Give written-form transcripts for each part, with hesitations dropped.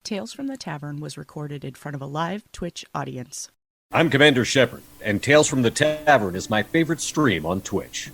Tales from the Tavern was recorded in front of a live Twitch audience. I'm Commander Shepard, and Tales from the Tavern is my favorite stream on Twitch.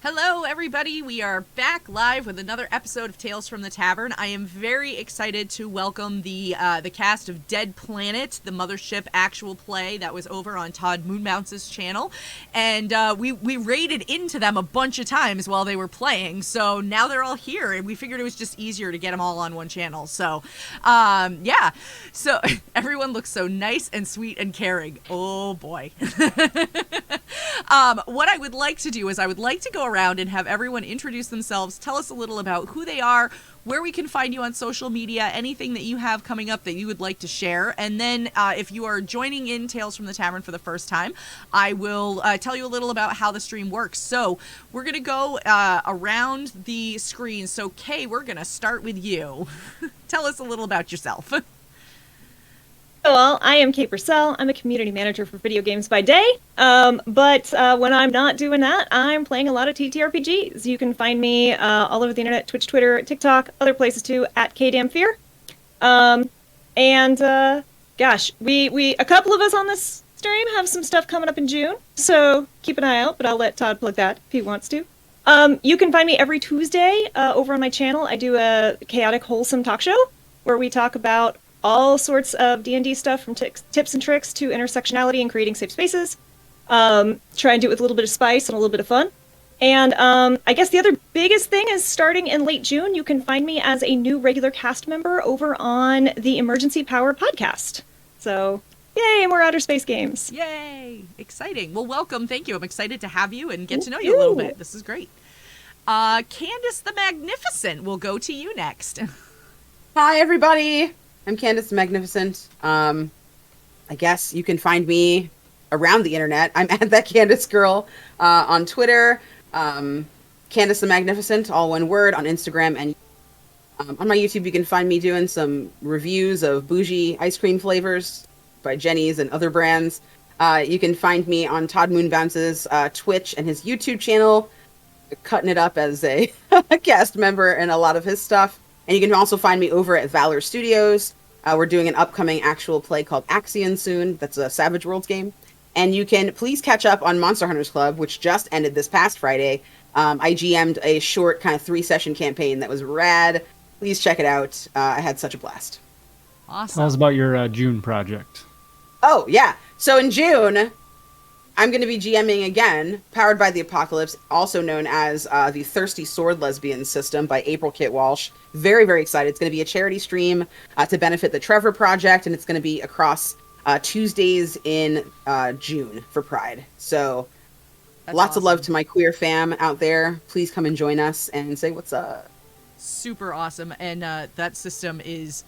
Hello, everybody. We are back live with another episode of Tales from the Tavern. I am very excited to welcome the cast of Dead Planet, the Mothership actual play that was over on Todd Moonbounce's channel, and we raided into them a bunch of times while they were playing. So now they're all here, and we figured it was just easier to get them all on one channel. So, yeah. So everyone looks so nice and sweet and caring. Oh boy. What I would like to do is I would like to go around and have everyone introduce themselves, tell us a little about who they are, where we can find you on social media, anything that you have coming up that you would like to share. And then if you are joining in Tales from the Tavern for the first time, I will tell you a little about how the stream works. So we're going to go around the screen. So Kay, we're going to start with you. Tell us a little about yourself. Well, I am Kate Purcell. I'm a community manager for video games by day, but when I'm not doing that, I'm playing a lot of TTRPGs. You can find me all over the internet, Twitch, Twitter, TikTok, other places too, at KDamnFear. Gosh, we a couple of us on this stream have some stuff coming up in June, so keep an eye out, but I'll let Todd plug that if he wants to. You can find me every Tuesday over on my channel. I do a Chaotic Wholesome talk show where we talk about all sorts of D&D stuff, from tips and tricks to intersectionality and creating safe spaces. Try and do it with a little bit of spice and a little bit of fun. And I guess the other biggest thing is starting in late June, you can find me as a new regular cast member over on the Emergency Power podcast. So, yay, more outer space games. Yay! Exciting. Well, welcome. Thank you. I'm excited to have you and get to know you a little bit. This is great. Candace the Magnificent, we'll go to you next. Hi, everybody. I'm Candace the Magnificent. I guess you can find me around the internet. I'm at that Candace girl on Twitter. Candace the Magnificent, all one word, on Instagram. And on my YouTube, you can find me doing some reviews of bougie ice cream flavors by Jenny's and other brands. You can find me on Todd Moonbounce's Twitch and his YouTube channel, cutting it up as a cast member and a lot of his stuff. And you can also find me over at Valor Studios. We're doing an upcoming actual play called Axion soon. That's a Savage Worlds game. And you can please catch up on Monster Hunters Club, which just ended this past Friday. I GM'd a short kind of 3-session campaign that was rad. Please check it out. I had such a blast. Awesome. Tell us about your June project. Oh, yeah. So in June, I'm going to be GMing again, Powered by the Apocalypse, also known as the Thirsty Sword Lesbian System by April Kit Walsh. Very, very excited. It's going to be a charity stream to benefit the Trevor Project, and it's going to be across Tuesdays in June for Pride. So That's lots awesome. of love to my queer fam out there. Please come and join us and say what's up. Super awesome. And that system is,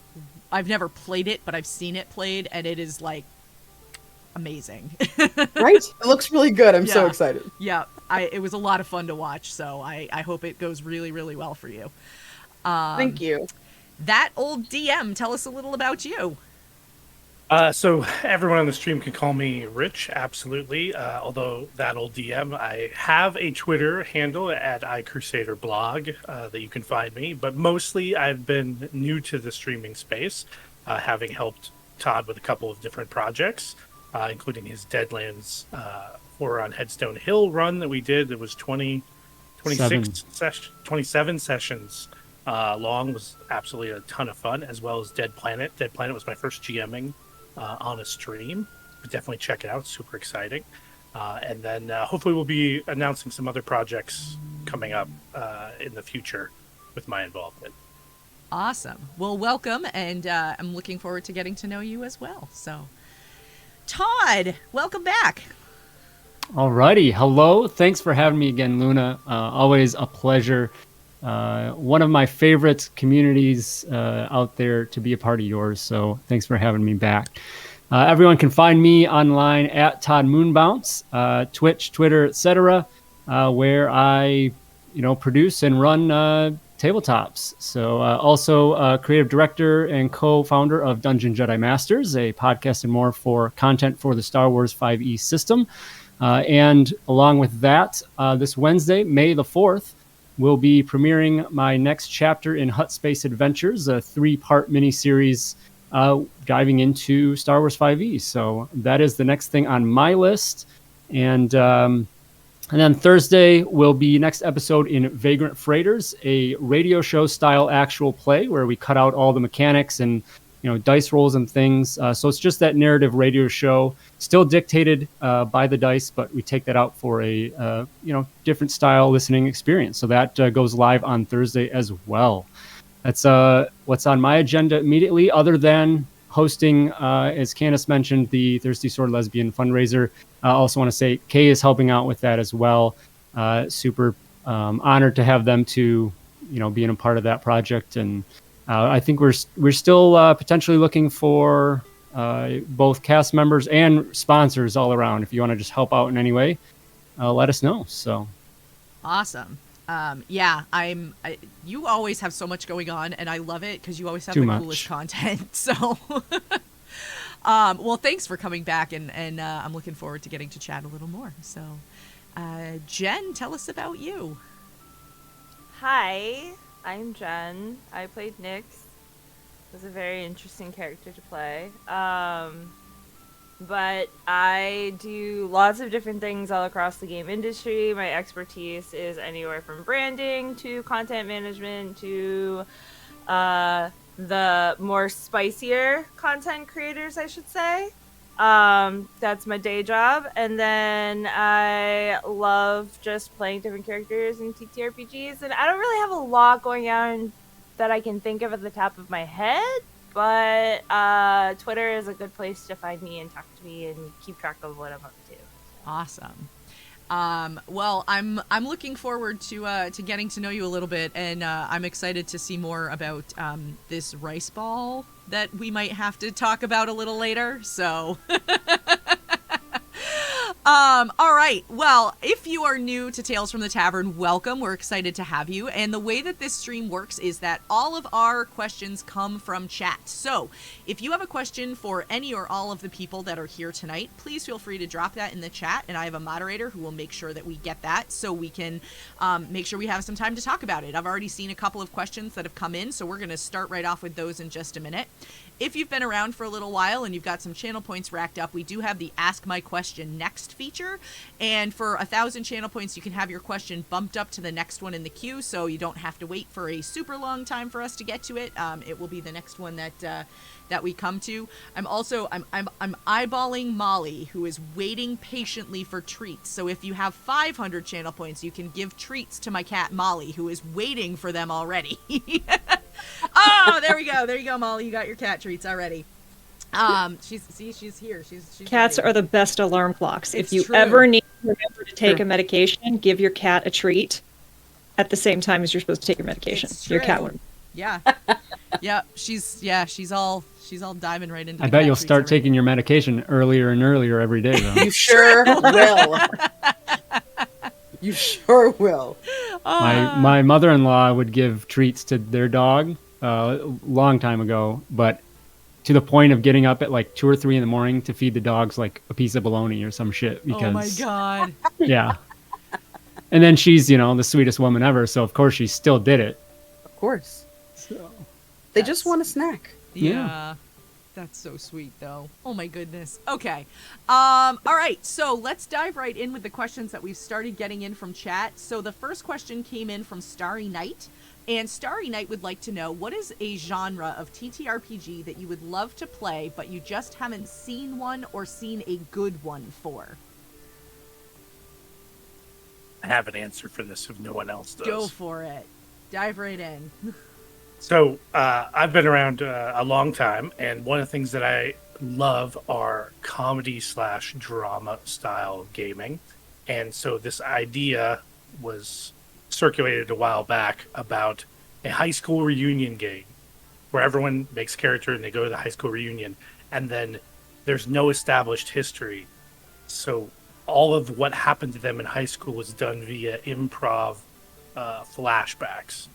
I've never played it, but I've seen it played, and it is like amazing. Right? It looks really good. I'm so excited. Yeah, it was a lot of fun to watch, so I hope it goes really, really well for you. Thank you. That old DM, tell us a little about you. So everyone on the stream can call me Rich, absolutely. Although that old DM, I have a Twitter handle at iCrusaderblog that you can find me. But mostly I've been new to the streaming space, having helped Todd with a couple of different projects. including his Deadlands horror on Headstone Hill run that we did. It was 27 sessions long. Was absolutely a ton of fun, as well as Dead Planet. Dead Planet was my first GMing on a stream. But definitely check it out. Super exciting. And then hopefully we'll be announcing some other projects coming up in the future with my involvement. Awesome. Well, welcome, and I'm looking forward to getting to know you as well. So, Todd, welcome back. Alrighty, hello. Thanks for having me again, Luna. Always a pleasure. One of my favorite communities out there to be a part of yours. So thanks for having me back. Everyone can find me online at Todd Moonbounce, Twitch, Twitter, etc., where I, produce and run tabletops. So also creative director and co-founder of Dungeon Jedi Masters, a podcast and more for content for the Star Wars 5e system. And along with that, this Wednesday, May the 4th, we'll be premiering my next chapter in Hut Space Adventures, a 3-part miniseries diving into Star Wars 5e. So that is the next thing on my list. And then Thursday will be next episode in Vagrant Freighters, a radio show style actual play where we cut out all the mechanics and dice rolls and things. So it's just that narrative radio show, still dictated by the dice, but we take that out for a different style listening experience. So that goes live on Thursday as well. That's what's on my agenda immediately, other than hosting, as Candace mentioned, the Thirsty Sword Lesbian fundraiser. I also want to say Kay is helping out with that as well. Super honored to have them to, being a part of that project. And I think we're still potentially looking for both cast members and sponsors all around. If you want to just help out in any way, let us know. So awesome. You always have so much going on, and I love it because you always have coolest content. So, well, thanks for coming back, and I'm looking forward to getting to chat a little more. So, Jen, tell us about you. Hi, I'm Jen. I played Nyx. It was a very interesting character to play. But I do lots of different things all across the game industry. My expertise is anywhere from branding to content management to the more spicier content creators, I should say. That's my day job. And then I love just playing different characters in TTRPGs. And I don't really have a lot going on that I can think of at the top of my head. But Twitter is a good place to find me and talk to me and keep track of what I'm up to. Awesome. Well, I'm looking forward to getting to know you a little bit, and I'm excited to see more about this rice ball that we might have to talk about a little later. So. All right. Well, if you are new to Tales from the Tavern, welcome. We're excited to have you. And the way that this stream works is that all of our questions come from chat. So if you have a question for any or all of the people that are here tonight, please feel free to drop that in the chat. And I have a moderator who will make sure that we get that so we can make sure we have some time to talk about it. I've already seen a couple of questions that have come in, so we're going to start right off with those in just a minute. If you've been around for a little while and you've got some channel points racked up, we do have the Ask My Question Next feature. And for 1,000 channel points, you can have your question bumped up to the next one in the queue, so you don't have to wait for a super long time for us to get to it. It will be the next one that we come to. I'm eyeballing Molly, who is waiting patiently for treats. So if you have 500 channel points, you can give treats to my cat Molly, who is waiting for them already. Oh, there we go. There you go, Molly. You got your cat treats already. She's here. She's Cats ready. are the best alarm clocks. It's if you true. ever need to remember to take a medication, give your cat a treat at the same time as you're supposed to take your medication. It's Your true. cat one. Yeah. Yeah. She's all diving right into. I bet you'll start taking your medication earlier and earlier every day, though. You sure will. You sure will. My mother-in-law would give treats to their dog a long time ago, but to the point of getting up at like 2 or 3 in the morning to feed the dogs like a piece of bologna or some shit. Because, oh my God. Yeah. And then she's, the sweetest woman ever, so of course she still did it. Of course. So They just want a snack. Yeah. That's so sweet, though. Oh my goodness. Okay. All right. So let's dive right in with the questions that we've started getting in from chat. So the first question came in from Starry Knight. And Starry Knight would like to know, what is a genre of TTRPG that you would love to play, but you just haven't seen one or seen a good one for? I have an answer for this if no one else does. Go for it. Dive right in. So I've been around a long time, and one of the things that I love are comedy/drama style gaming. And so this idea was circulated a while back about a high school reunion game where everyone makes a character and they go to the high school reunion, and then there's no established history. So all of what happened to them in high school was done via improv flashbacks.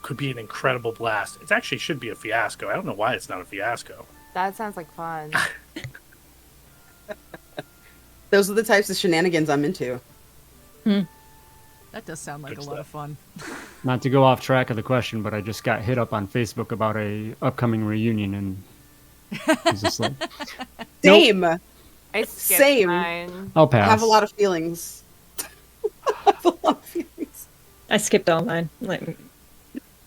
Could be an incredible blast. It actually should be a fiasco. I don't know why it's not a fiasco. That sounds like fun. Those are the types of shenanigans I'm into. That does sound like Good a lot of fun. Not to go off track of the question, but I just got hit up on Facebook about a upcoming reunion, and I was just like, Same. I skipped Same. mine. I'll I pass. have a lot of feelings. I have a lot of feelings. I skipped all mine. Like,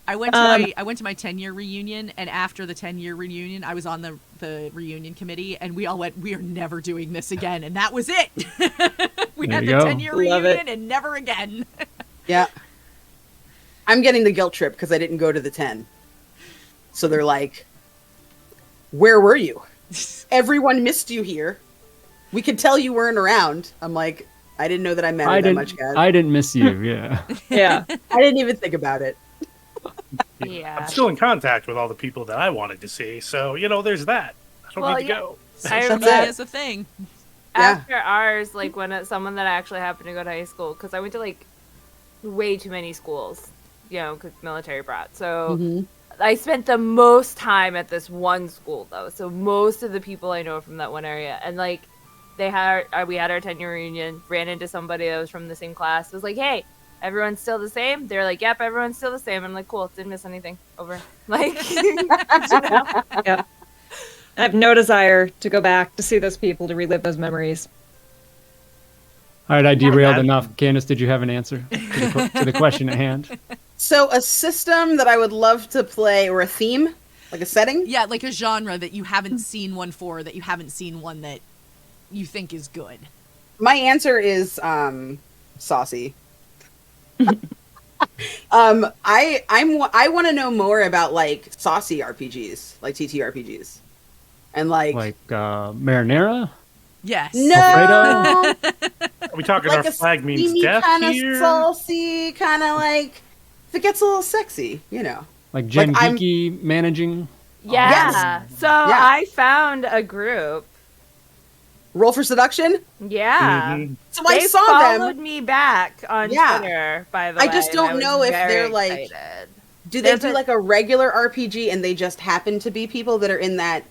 I went to my 10-year reunion, and after the 10-year reunion, I was on the reunion committee, and we all went, we are never doing this again, and that was it. We There had you the go. 10-year Love reunion it. and never again. Yeah. I'm getting the guilt trip because I didn't go to the 10. So they're like, where were you? Everyone missed you here. We could tell you weren't around. I'm like, I didn't know that I mattered that much, guys. I didn't miss you. Yeah. yeah. I didn't even think about it. Yeah. I'm still in contact with all the people that I wanted to see, so there's that. I don't Well, need to yeah. go. I That's That it. is a thing. After ours, like when someone that actually happened to go to high school, because I went to like way too many schools, because military brat. So Mm-hmm. I spent the most time at this one school though. So most of the people I know from that one area, and like we had our 10-year reunion, ran into somebody that was from the same class. It was like, hey, everyone's still the same? They're like, yep, everyone's still the same. I'm like, cool, didn't miss anything. Over. Like, Yeah. I have no desire to go back to see those people to relive those memories. All right, I derailed that- enough. Candace, did you have an answer to the question at hand? So a system that I would love to play, or a theme, like a setting. Yeah, like a genre that you haven't seen one for, that you haven't seen one that you think is good. My answer is saucy. I want to know more about like saucy RPGs, like TTRPGs, and like marinara? Yes. no, Are we talking like our flag means steamy death kind of here? saucy, kind of like if it gets a little sexy, Like Jen I'm- Geeky managing? yeah. So I found a group. Roll for seduction. Yeah. Mhm. So I They saw followed them. me back on Yeah. Twitter, by the way. I just and don't was know if very they're, like- excited. Do they There's do a- like a regular RPG and they just happen to be people that are in that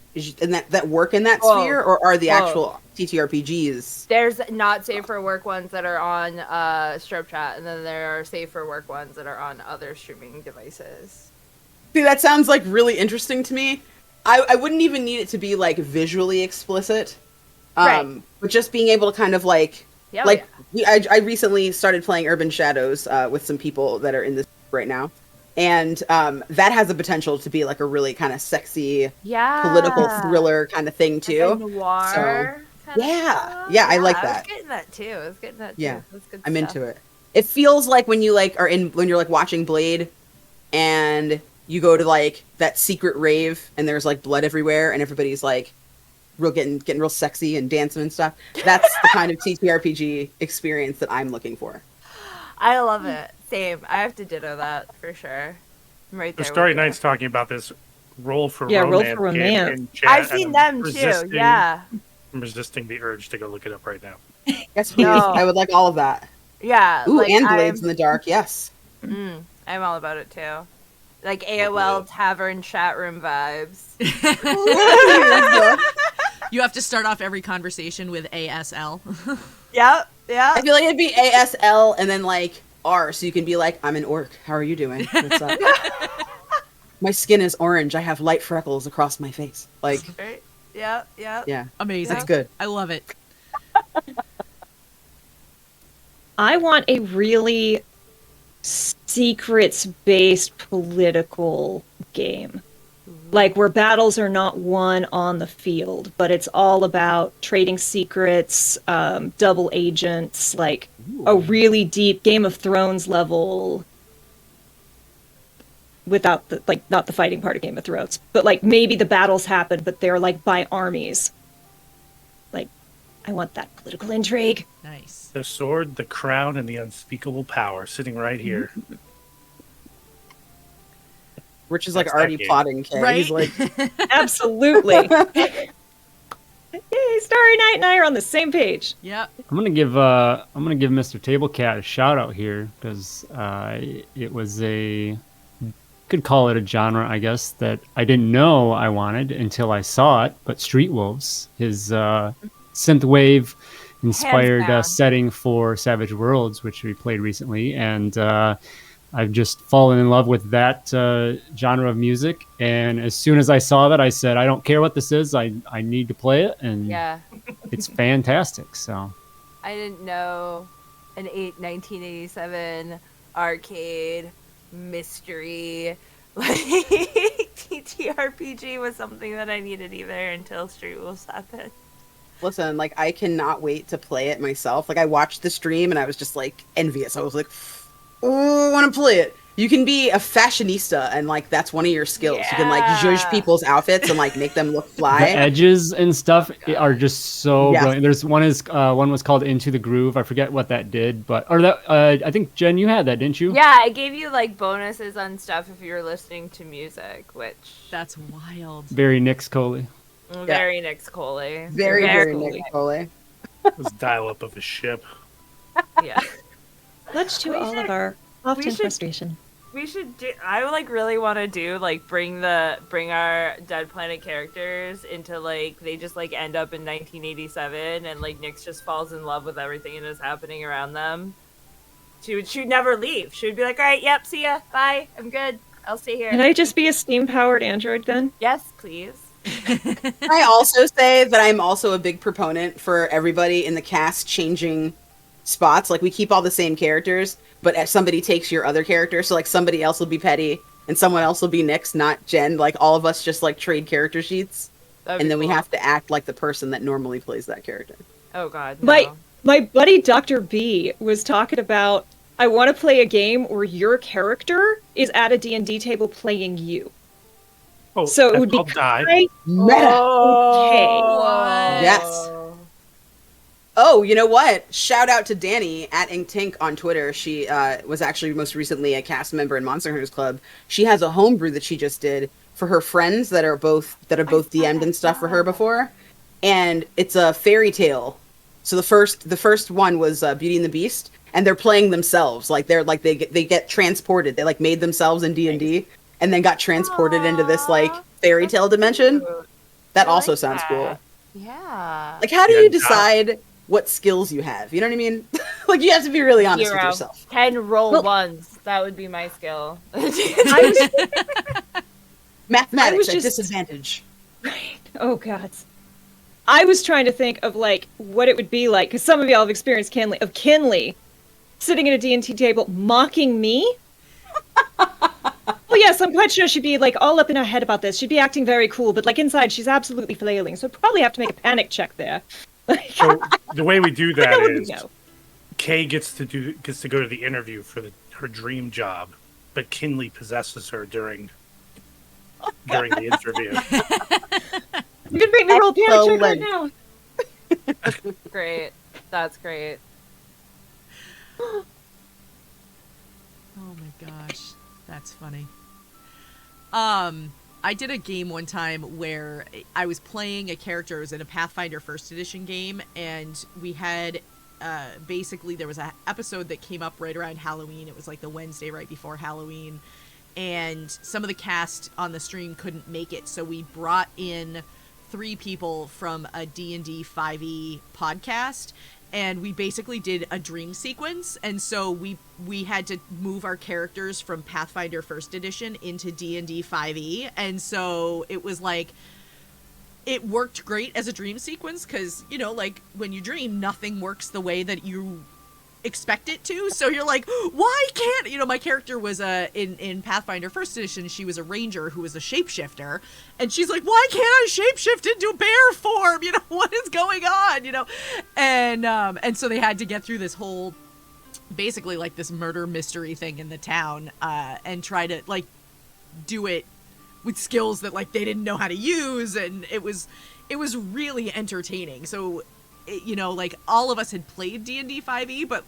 work in that Whoa. sphere, or are the Whoa. actual TTRPGs? There's not safe for work ones that are on Strobe Chat, and then there are safe for work ones that are on other streaming devices. See, that sounds like really interesting to me. I wouldn't even need it to be like visually explicit, Right. but just being able to kind of like Yeah, like I recently started playing Urban Shadows with some people that are in this right now, and that has the potential to be like a really kind of sexy yeah, political thriller kind of thing Like too. a noir. kinda Yeah. stuff. Yeah, I like I that. was getting that too. Yeah. That's good I'm stuff. into it. It feels like when you like when you're like watching Blade, and you go to like that secret rave, and there's like blood everywhere, and everybody's like getting real sexy and dancing and stuff. That's the kind of TTRPG experience that I'm looking for. I love it. Same. I have to ditto that for sure. I'm right The there. Story with you. Night's talking about this roll for Yeah, Roll romance. for game Romance. in chat, I've and seen I'm them too. resisting- Yeah. I'm resisting the urge to go look it up right now. Yes, please. No. I would like all of that. Yeah. Ooh, like, and Blades in the Dark. Yes. I'm all about it too. Like AOL Tavern chat room vibes. You have to start off every conversation with ASL. Yep. Yeah. I feel like it'd be ASL and then like R, so you can be like, "I'm an orc. How are you doing? What's up?" My skin is orange. I have light freckles across my face. Like, Right? Yeah. yeah, Amazing. that's good. I love it. I want a really secrets-based political game. Like, where battles are not won on the field, but it's all about trading secrets, double agents, like a really deep Game of Thrones level, without the, like, not the fighting part of Game of Thrones, but like maybe the battles happen, but they're like by armies. Like, I want that political intrigue. Nice. The sword, the crown, and the unspeakable power sitting right here. Rich is like That's already that game. plotting. Kay. Right? He's like, Absolutely. Yay, Starry Night and I are on the same page. Yep. I'm gonna give Mr. Tablecat a shout out here because it was could call it a genre, I guess, that I didn't know I wanted until I saw it. But Street Wolves, his synthwave inspired down. setting for Savage Worlds, which we played recently, and I've just fallen in love with that genre of music. And as soon as I saw that, I said, I don't care what this is, I need to play it, and Yeah. it's fantastic. So I didn't know an 1987 arcade mystery like TTRPG was something that I needed either until Street Wolves happened. listen, like I cannot wait to play it myself. Like I watched the stream and I was just like envious. I was like, oh, I want to play it. You can be a fashionista and like that's one of your skills. You can like judge Yeah. people's outfits and like make them look the fly. edges and stuff are just so Yeah. brilliant. There's one was called Into the Groove. I forget what that did, but I think Jen, you had that, didn't you? Yeah, I gave you like bonuses on stuff if you were listening to music, which That's wild. Very Nix Coley. very Nix Coley. Very Coley. Nick Foley. This dial up of a ship. Yeah. Much to We all should- of our often should- frustration. We should do. I like really want to do like bring our Dead Planet characters into like they just like end up in 1987 and like Nyx just falls in love with everything that is happening around them. She'd never leave. She would be like, all right, yep, see ya, bye, I'm good, I'll stay here. Can I just be a steam-powered android then? Yes, please. I also say that I'm also a big proponent for everybody in the cast changing spots. Like we keep all the same characters, but if somebody takes your other character, so like somebody else will be Petty and someone else will be Nyx, not Jen. Like all of us just like trade character sheets, That'd and be then we cool. have to act like the person that normally plays that character. Oh God, My no. my buddy Dr. B was talking about, I want to play a game where your character is at a D&D table playing you. Oh, So it that's would be called die. kind Meta. okay. What? Yes. Oh, you know what? Shout out to Danny at InkTink on Twitter. She was actually most recently a cast member in Monster Hunters Club. She has a homebrew that she just did for her friends that are both DM'd and stuff for her before, and it's a fairy tale. So the first one was Beauty and the Beast, and they're playing themselves. Like they get transported. They like made themselves in D&D, and then got transported into this like fairy tale dimension. That I also like sounds that. cool. Yeah. Like, how do Yeah, you Doc. decide what skills you have? You know what I mean? Like, you have to be really honest with Hero. yourself. 10 roll Well- ones. That would be my skill. I was Mathematics I was at just- disadvantage. Oh god. I was trying to think of like what it would be like, because some of y'all have experienced Kinley sitting at a D&T table mocking me. Well, yes, I'm quite sure she'd be like all up in her head about this. She'd be acting very cool, but like inside she's absolutely flailing. So I'd probably have to make a panic check there. Like, So the way we do I that wouldn't is know. Kay gets to go to the interview for her dream job, but Kinley possesses her during the interview. You can make me roll panic check right Excellent. now. Great. That's great. Oh my gosh, that's funny. I did a game one time where I was playing a character. It was in a Pathfinder First Edition game, and we had basically there was an episode that came up right around Halloween. It was like the Wednesday right before Halloween, and some of the cast on the stream couldn't make it, so we brought in 3 people from a D&D 5e podcast, and we basically did a dream sequence, and so we had to move our characters from Pathfinder First Edition into D&D 5e, and so it was like, it worked great as a dream sequence, because, you know, like, when you dream, nothing works the way that you expect it to, so you're like, why can't, you know, my character was in Pathfinder First Edition, she was a ranger who was a shapeshifter, and she's like, why can't I shapeshift into bear form, you know, what is going on, you know, and so they had to get through this whole, basically, like, this murder mystery thing in the town, and try to, like, do it with skills that, like, they didn't know how to use, and it was really entertaining. So, you know, like, all of us had played D&D 5e, but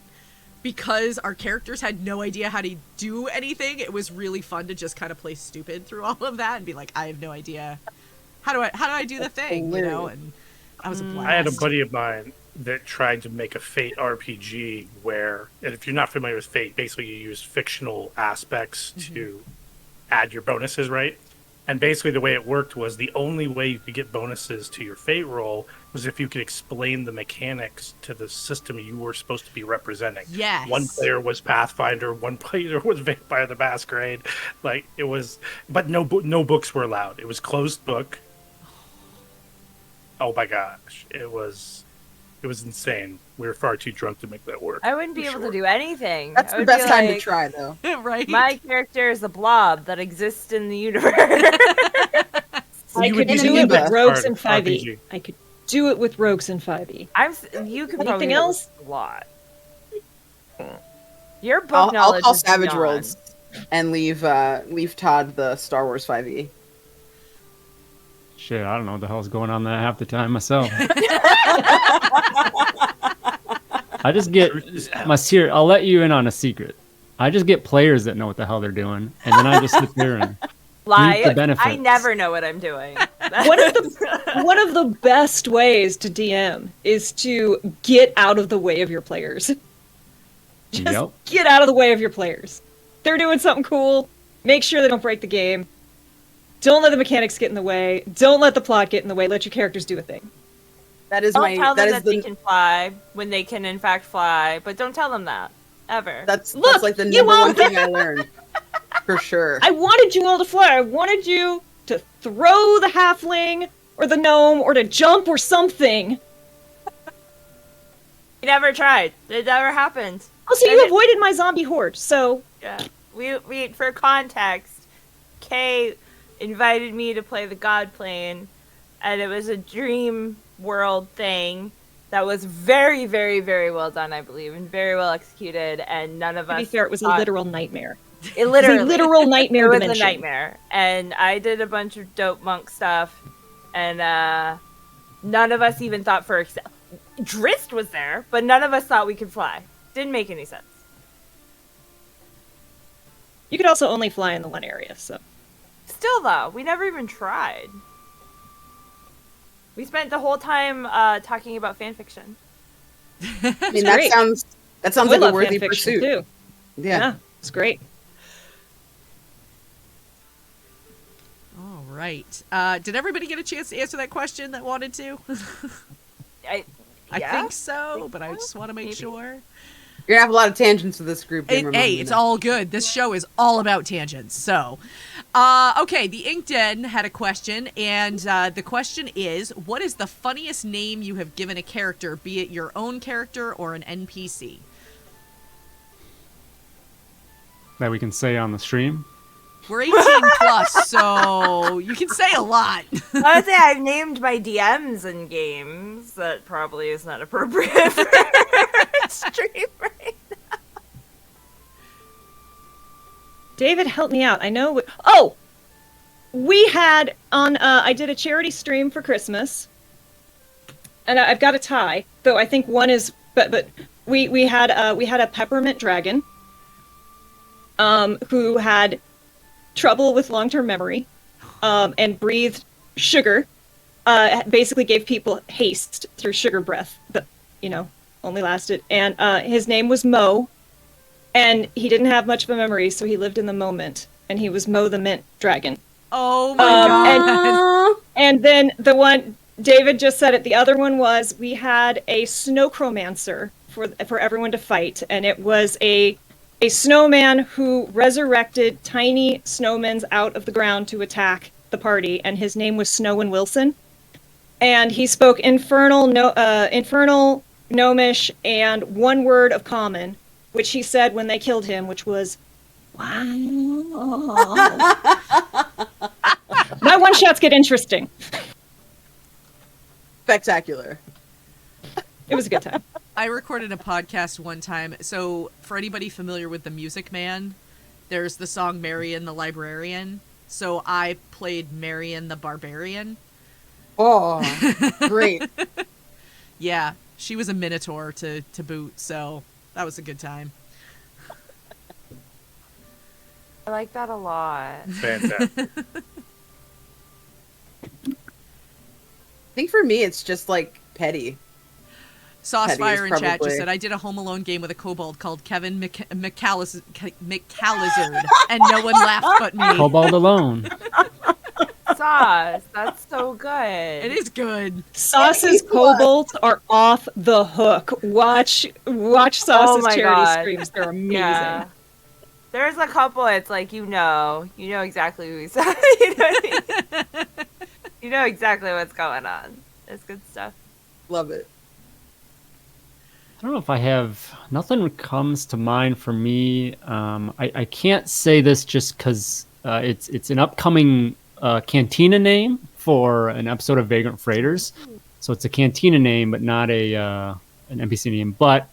because our characters had no idea how to do anything, it was really fun to just kind of play stupid through all of that and be like, I have no idea how do I do the thing, you know? And I was a blast. I had a buddy of mine that tried to make a Fate RPG where, and if you're not familiar with Fate, basically you use fictional aspects to add your bonuses, right? And basically the way it worked was the only way you could get bonuses to your Fate roll was if you could explain the mechanics to the system you were supposed to be representing. Yes. One player was Pathfinder, one player was Vampire the Masquerade. Like, it was, but no books were allowed. It was closed book. Oh my gosh. It was insane. We were far too drunk to make that work. I wouldn't be able to do anything. That's I the would best be time to like, try, though. Right? My character is a blob that exists in the universe. So I you would could use do an it with Index rogues card in 5e. RPG. I could do it with rogues in 5e. You could Anything probably else? do a lot. Your book I'll knowledge call is Savage beyond. Worlds and leave Todd the Star Wars 5e. Shit, I don't know what the hell's going on there half the time myself. I just get here. I'll let you in on a secret. I just get players that know what the hell they're doing, and then I just sit there and Lie. reap the benefits. I never know what I'm doing. One of the best ways to DM is to get out of the way of your players. Just Yep. get out of the way of your players. They're doing something cool. Make sure they don't break the game. Don't let the mechanics get in the way. Don't let the plot get in the way. Let your characters do a thing. That is Don't tell them that the they can fly when they can in fact fly, but don't tell them that ever. that's Look, like the you number one won't- thing I learned. For sure. I wanted you all to fly. I wanted you to throw the halfling or the gnome or to jump or something. We never tried. It never happened. Also, you avoided my zombie horde, so Yeah. We for context, Kay invited me to play the God Plane, and it was a dream world thing that was very, very, very well done, I believe, and very well executed, and none of to us be fair, it was a thought- literal nightmare. It literally, It was a literal nightmare it was dimension. a nightmare, and I did a bunch of dope monk stuff, and none of us even thought for Drist was there, but none of us thought we could fly. Didn't make any sense. You could also only fly in the one area, so. Still, though, we never even tried. We spent the whole time talking about fanfiction. I mean, great. that sounds I like a love worthy fanfiction, pursuit. too. Yeah. It's great. All right. Did everybody get a chance to answer that question that wanted to? I Yeah? think so, but I just want to make Maybe. sure. You're gonna have a lot of tangents with this group. Gamer Hey, Moment. it's all good. This show is all about tangents. So, okay, the Ink Den had a question, and the question is, what is the funniest name you have given a character, be it your own character or an NPC? That we can say on the stream. We're 18 plus, so you can say a lot. I would say I've named my DMs in games. That probably is not appropriate for stream right now. David, help me out. I know. Oh! We had on. I did a charity stream for Christmas. And I've got a tie, though I think one is. But we had a Peppermint Dragon. Who had trouble with long-term memory, and breathed sugar, basically gave people haste through sugar breath, but, only lasted. And his name was Mo, and he didn't have much of a memory, so he lived in the moment, and he was Mo the Mint Dragon. Oh my god. And then the one, David just said it. The other one was we had a snowchromancer for everyone to fight, and it was a snowman who resurrected tiny snowmen out of the ground to attack the party, and his name was Snow and Wilson. And he spoke infernal gnomish and one word of common, which he said when they killed him, which was wow. My one shots get interesting. Spectacular. It was a good time. I recorded a podcast one time. So for anybody familiar with the Music Man, there's the song Marion the Librarian. So I played Marion the Barbarian. Oh, great. Yeah, she was a minotaur to boot, so that was a good time. I like that a lot. Fantastic. I think for me, it's just like petty. Saucefire in chat probably- just said, I did a Home Alone game with a kobold called Kevin McAllizard, and no one laughed but me. Kobold alone. Sauce, that's so good. It is good. Sauce's kobolds are off the hook. Watch Sauce's my charity God. streams. They're amazing. Yeah. There's a couple, it's like, you know exactly who he's you know exactly what's going on. It's good stuff. Love it. I don't know if I have nothing comes to mind for me. I can't say this just because it's an upcoming cantina name for an episode of Vagrant Freighters, so it's a cantina name, but not an NPC name. But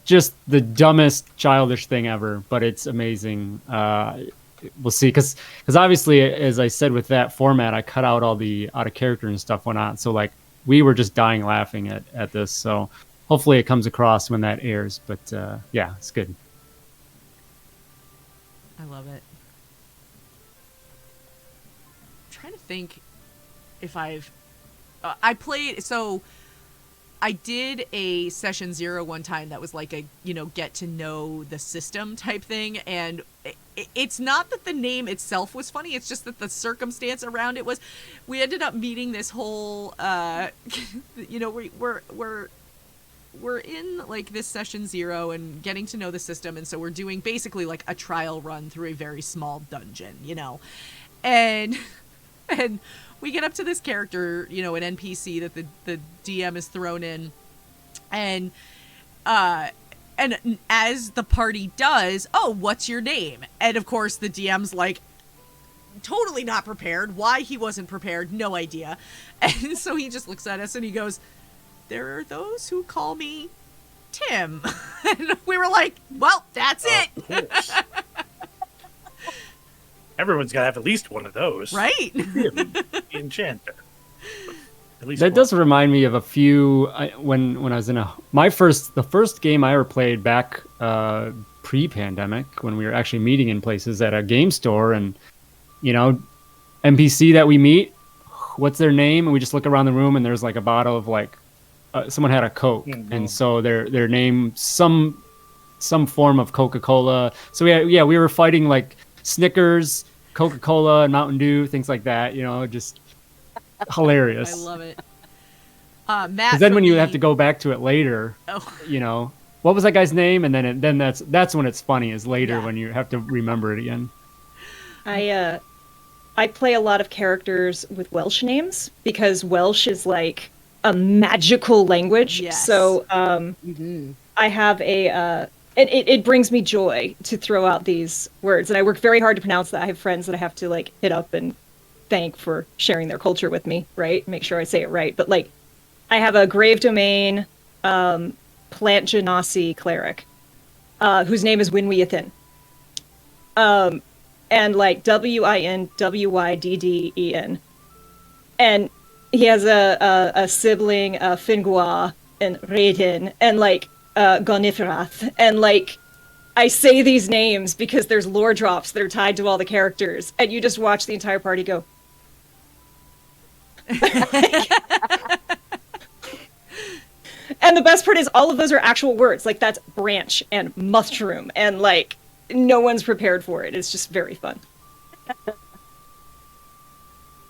just the dumbest, childish thing ever, but it's amazing. We'll see, because obviously, as I said with that format, I cut out all the out of character and stuff went on. So like we were just dying laughing at this. So hopefully it comes across when that airs. But yeah, it's good. I love it. I'm trying to think if I've... I played... So I did a session 0 one time that was like a, get to know the system type thing. And it's not that the name itself was funny. It's just that the circumstance around it was... We ended up meeting this whole... we're in like this session 0 and getting to know the system, and so we're doing basically like a trial run through a very small dungeon, and we get up to this character, an NPC that the DM is thrown in, and as the party does, oh, what's your name? And of course the DM's like totally not prepared. Why he wasn't prepared, no idea. And so he just looks at us and he goes, there are those who call me Tim. And we were like, well, that's it. Everyone's got to have at least one of those. Right? The enchanter. At least That one. does remind me of a few when I was in the first game I ever played back pre-pandemic, when we were actually meeting in places at a game store, and NPC that we meet, what's their name? And we just look around the room and there's like a bottle of like someone had a Coke, and so their name some form of Coca-Cola. So we were fighting like Snickers, Coca-Cola, and Mountain Dew, things like that. Just hilarious. I love it. Matt. Because then when you have to go back to it later, what was that guy's name? And then that's when it's funny, is later when you have to remember it again. I play a lot of characters with Welsh names because Welsh is like a magical language. Yes. So I have it brings me joy to throw out these words, and I work very hard to pronounce that. I have friends that I have to like hit up and thank for sharing their culture with me, right? Make sure I say it right. But like, I have a Grave Domain Plant Genasi cleric whose name is Winwyathin. And like WINWYDDEN. And he has a sibling, Fingua, and Raiden, and like Goniferath. And like, I say these names because there's lore drops that are tied to all the characters, and you just watch the entire party go. And the best part is all of those are actual words. Like, that's branch and mushroom, and like, no one's prepared for it. It's just very fun.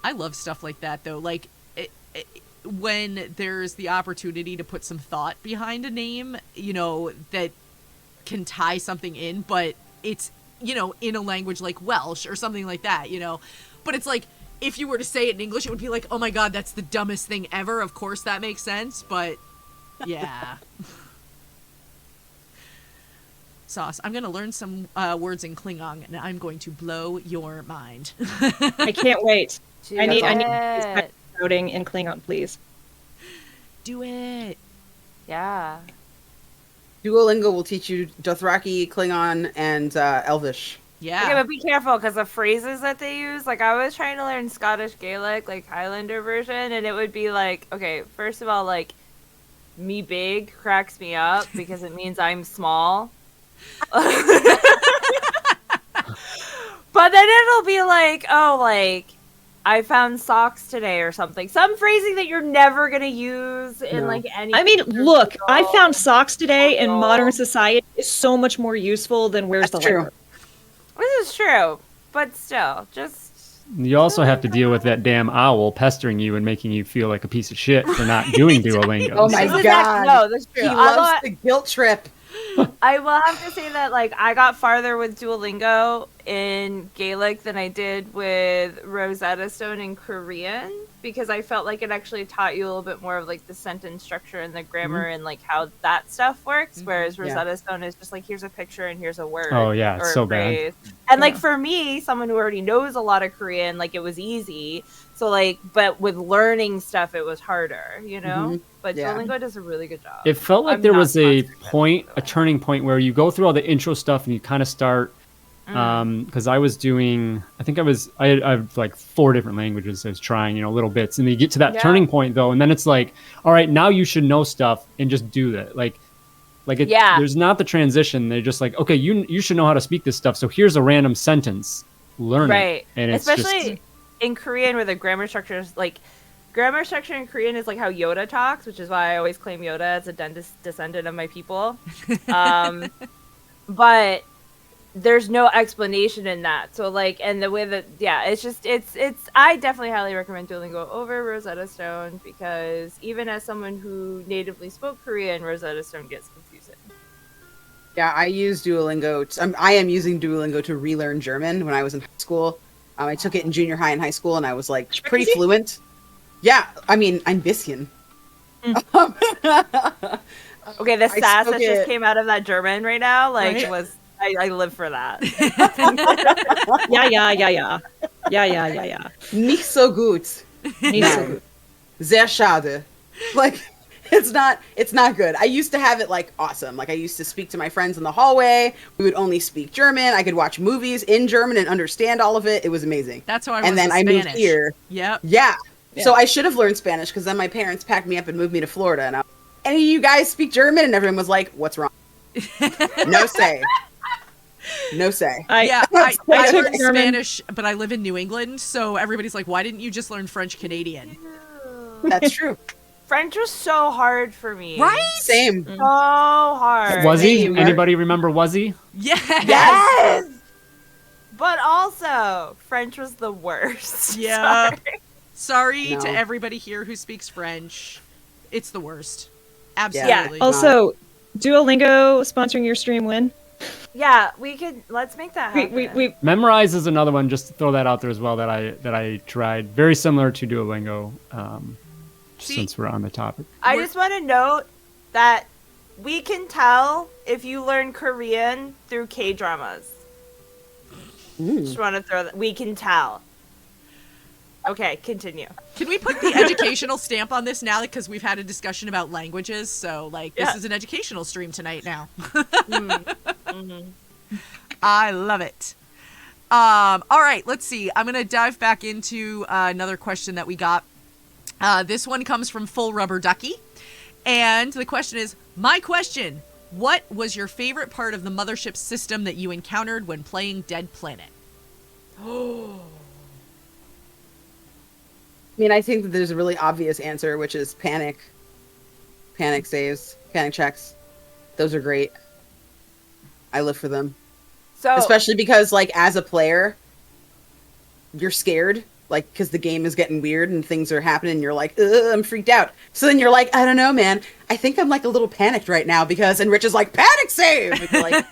I love stuff like that, though. Like, when there's the opportunity to put some thought behind a name, you know, that can tie something in, but it's, you know, in a language like Welsh or something like that, you know. But it's like, if you were to say it in English, it would be like, oh my god, that's the dumbest thing ever. Of course that makes sense, but yeah. Sauce, I'm going to learn some words in Klingon, and I'm going to blow your mind. I can't wait. I need it. routing in Klingon, please. Do it. Yeah. Duolingo will teach you Dothraki, Klingon, and Elvish. Yeah. Okay, but be careful because the phrases that they use, like I was trying to learn Scottish Gaelic, like Highlander version, and it would be like, okay, first of all, like, me big cracks me up because it means I'm small. But then it'll be like, oh, like, I found socks today or something. Some phrasing that you're never going to use in, like, any... I mean, look, I found socks today in modern society is so much more useful than where's That's the true. library. This is true, but still, just... You also have to deal with that damn owl pestering you and making you feel like a piece of shit for not doing Duolingo. Oh my This is god. no, that's true. He loves the guilt trip. I will have to say that, like, I got farther with Duolingo in Gaelic than I did with Rosetta Stone in Korean because I felt like it actually taught you a little bit more of, like, the sentence structure and the grammar and, like, how that stuff works, whereas Rosetta Stone is just, like, here's a picture and here's a word. Oh, yeah, it's or a so bad. phrase. And, like, for me, someone who already knows a lot of Korean, like, it was easy. So, like, but with learning stuff, it was harder, you know? But Duolingo does a really good job. It felt like there was a turning point where you go through all the intro stuff and you kind of start, because I was doing, I have like 4 different languages I was trying, you know, little bits. And then you get to that turning point though, and then it's like, all right, now you should know stuff and just do that. There's not the transition. They're just like, okay, you should know how to speak this stuff. So here's a random sentence, learn it. And it's especially in Korean where the grammar structure is like, grammar structure in Korean is like how Yoda talks, which is why I always claim Yoda as a descendant of my people. But there's no explanation in that. So like, and the way that, it's, I definitely highly recommend Duolingo over Rosetta Stone because even as someone who natively spoke Korean, Rosetta Stone gets confusing. Yeah, I use Duolingo. I am using Duolingo to relearn German when I was in high school. I took it in junior high and high school, and I was like pretty fluent. Yeah, I mean, ein bisschen. Okay, the sass that just came out of that German right now, like, I live for that. Yeah. Nicht so gut. Nein. Sehr schade. Like, it's not good. I used to have it like awesome. Like I used to speak to my friends in the hallway. We would only speak German. I could watch movies in German and understand all of it. It was amazing. That's how I was. And then I moved here. Yep. Yeah. So I should have learned Spanish because then my parents packed me up and moved me to Florida. And any of you guys speak German? And everyone was like, "What's wrong?" No say. No say. I learned Spanish, but I live in New England, so everybody's like, "Why didn't you just learn French Canadian?" That's true. French was so hard for me. Right? Same. So hard. Wuzzy? Anybody remember Wuzzy? Yes! But also, French was the worst. Yeah. Sorry to everybody here who speaks French. It's the worst. Absolutely. Yeah. Also, Duolingo sponsoring your stream when? Yeah, let's make that happen. We Memorize is another one, just to throw that out there as well, that I tried. Very similar to Duolingo. Since we're on the topic. I just want to note that we can tell if you learn Korean through K-dramas. Just want to throw that. We can tell. Okay, continue. Can we put the educational stamp on this now? Because we've had a discussion about languages, so this is an educational stream tonight now. I love it. All right, let's see. I'm going to dive back into another question that we got. This one comes from Full Rubber Ducky. And the question is, my question, what was your favorite part of the Mothership system that you encountered when playing Dead Planet? I mean, I think that there's a really obvious answer, which is panic. Panic saves, panic checks. Those are great. I live for them. So, especially because, like, as a player, you're scared like, because the game is getting weird and things are happening, and you're like, ugh, I'm freaked out. So then you're like, I don't know, man. I think I'm like a little panicked right now because, and Rich is like, panic save! And you're like,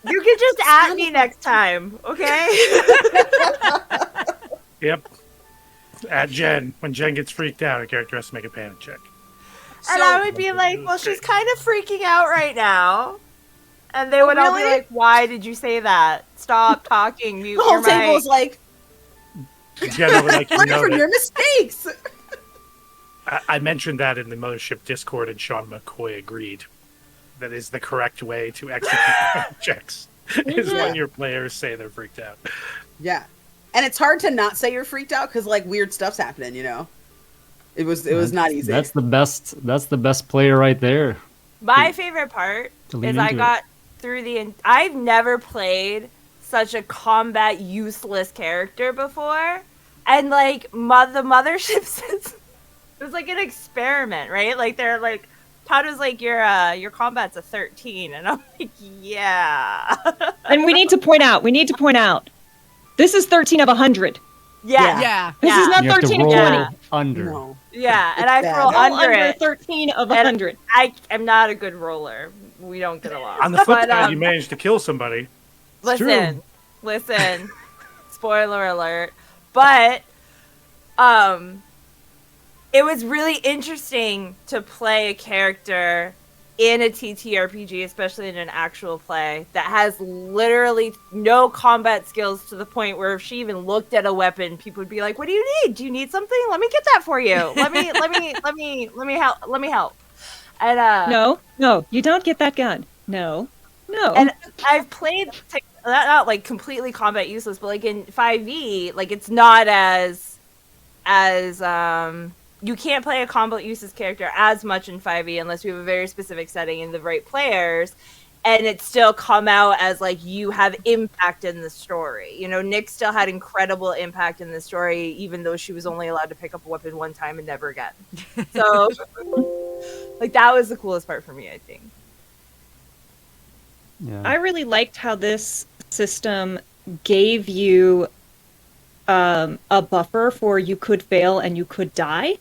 You can just at me next time, okay? Yep. At Jen. When Jen gets freaked out, her character has to make a panic check. And I would be like, well, she's kind of freaking out right now. And they would all be really? like, why did you say that? Stop talking. Mute the whole your mic. table is like, Jen will be like, you learn know from your that. mistakes! I mentioned that in the Mothership Discord, and Sean McCoy agreed. That is the correct way to execute panic checks. Is when your players say they're freaked out. Yeah. And it's hard to not say you're freaked out because, like, weird stuff's happening, you know? It was not easy. That's the best player right there. My favorite part To lean is I into got through I've never played such a combat useless character before. And, like, the Mothership says it was like an experiment, right? Like, they're like, Todd was like, your combat's a 13. And I'm like, yeah. And we need to point out, this is 13 of 100. Yeah. Yeah. This is not You have to 13 of roll 20. under. No. Yeah, and It's I bad. roll Roll under Under it. 13 of And 100. I am not a good roller. We don't get along. On the flip But, side, you managed to kill somebody. listen. Spoiler alert. But it was really interesting to play a character in a TTRPG, especially in an actual play, that has literally no combat skills to the point where if she even looked at a weapon, people would be like, "What do you need? Do you need something? Let me get that for you. Let me help." And No, you don't get that gun. No. and I've played not like completely combat useless, but like in 5e, like it's not as you can't play a combat useless character as much in 5e unless you have a very specific setting and the right players, and it still come out as like you have impact in the story. You know, Nick still had incredible impact in the story, even though she was only allowed to pick up a weapon one time and never again. So, like, that was the coolest part for me, I think. Yeah. I really liked how this system gave you a buffer for you could fail and you could die,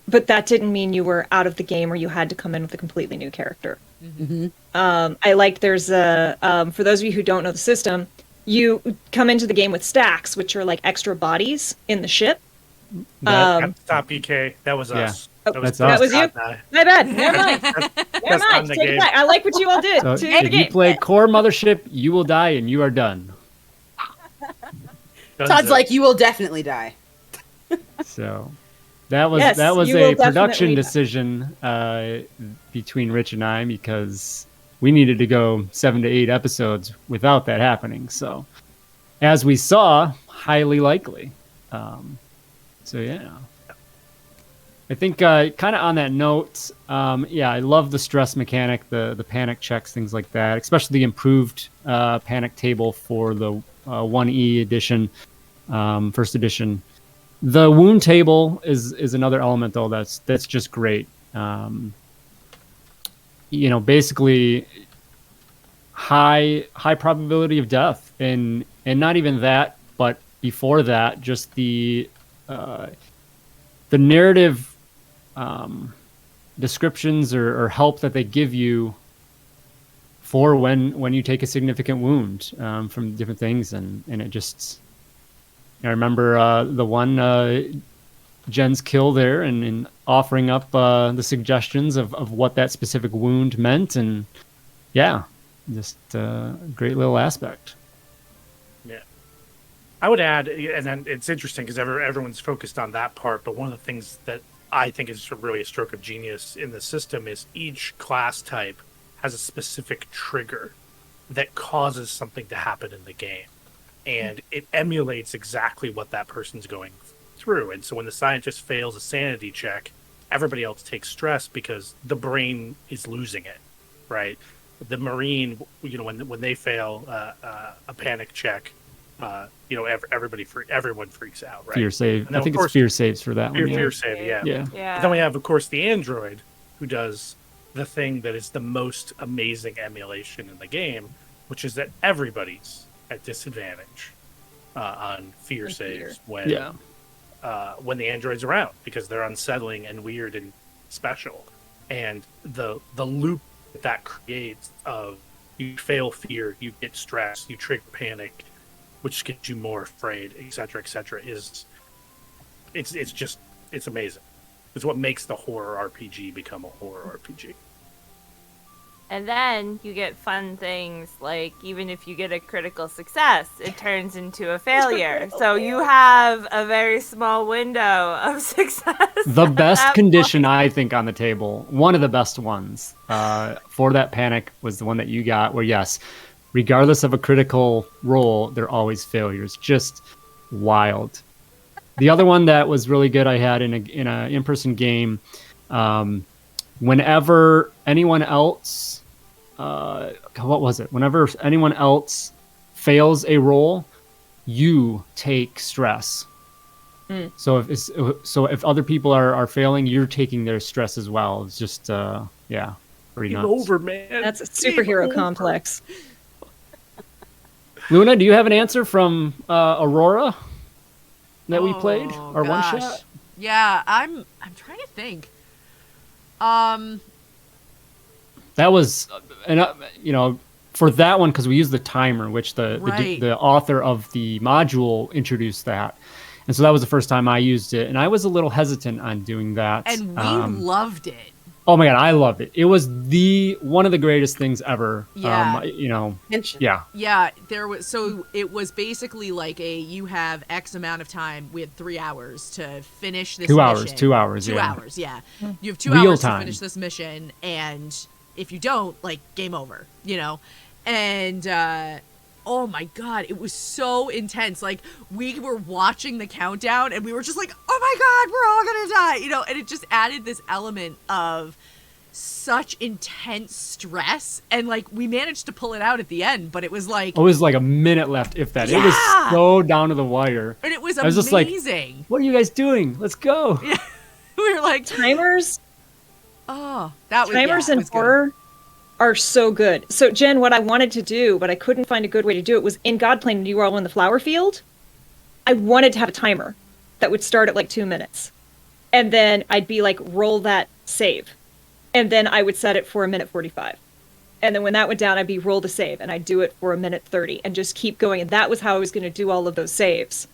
but that didn't mean you were out of the game or you had to come in with a completely new character. Mm-hmm. I liked there's for those of you who don't know the system, you come into the game with stacks, which are like extra bodies in the ship. Stop PK. That was Yeah. us. That's That us. was you? Todd and I. My bad. Never mind. Never That's on mind. the Take it game. back. I like what you all did. So to the if you game. play core Mothership, you will die and you are done. Todd's like, you will definitely die. So that was Yes, that was you will a production definitely die. decision between Rich and I, because we needed to go 7 to 8 episodes without that happening. So as we saw, highly likely. So yeah. I think kind of on that note, yeah, I love the stress mechanic, the panic checks, things like that, especially the improved panic table for the 1E edition, first edition. The wound table is another element, though, that's just great. You know, basically high probability of death, and not even that, but before that, just the narrative descriptions or help that they give you for when you take a significant wound from different things, and it just, I remember the one Jen's kill there, and offering up the suggestions of what that specific wound meant, and yeah, just a great little aspect. Yeah. I would add, and then it's interesting because everyone's focused on that part, but one of the things that I think is really a stroke of genius in the system is each class type has a specific trigger that causes something to happen in the game. And it emulates exactly what that person's going through. And so when the scientist fails a sanity check, everybody else takes stress because the brain is losing it, right? The Marine, you know, when they fail a panic check, you know, everyone freaks out, right? Fear save. And then, I think of it's fear saves for that one. Fear Yeah. save, yeah. Yeah. Yeah. But then we have, of course, the android, who does the thing that is the most amazing emulation in the game, which is that everybody's at disadvantage on fear And saves fear. when the android's around, because they're unsettling and weird and special. And the loop that creates of you fail fear, you get stress, you trigger panic, which gets you more afraid, etc., is it's amazing. It's what makes the horror RPG become a horror RPG. And then you get fun things like even if you get a critical success, it turns into a failure. So you have a very small window of success. The at best that condition point. I think on the table, one of the best ones for that panic was the one that you got, where yes, regardless of a critical roll, there are always failures. Just wild. The other one that was really good I had in a in-person game, whenever anyone else, what was it? Whenever anyone else fails a roll, you take stress. So if other people are failing, you're taking their stress as well. It's just pretty Game nuts. over, man. That's a Game superhero over. complex. Luna, do you have an answer from Aurora that we played? Oh, Our one gosh. shot? Yeah, I'm trying to think. That was, for that one, because we used the timer, which Right. the author of the module introduced that. And so that was the first time I used it. And I was a little hesitant on doing that. And we loved it. Oh my God, I loved it. It was one of the greatest things ever. Yeah. Yeah. Yeah, it was basically like you have X amount of time. We had 3 hours to finish this 2 mission. hours, 2 hours, 2 yeah. hours, yeah. You have 2 Real hours time. to finish this mission, and if you don't, like, game over, And, oh my God, it was so intense. Like, we were watching the countdown, and we were just like, oh my God, we're all gonna die, and it just added this element of such intense stress, and like we managed to pull it out at the end, but it was like a minute left, if that. It was Yeah! so down to the wire. and it was I was just like, amazing. what are you guys doing? Let's go. Yeah. We were like, Timers that was Timers yeah, it in was good. horror are so good. So, Jen, what I wanted to do, but I couldn't find a good way to do it, was in Godplane, when you were all in the flower field, I wanted to have a timer that would start at like 2 minutes. And then I'd be like, roll that save. And then I would set it for 1:45. And then when that went down, I'd be roll the save. And I'd do it for 1:30 and just keep going. And that was how I was going to do all of those saves.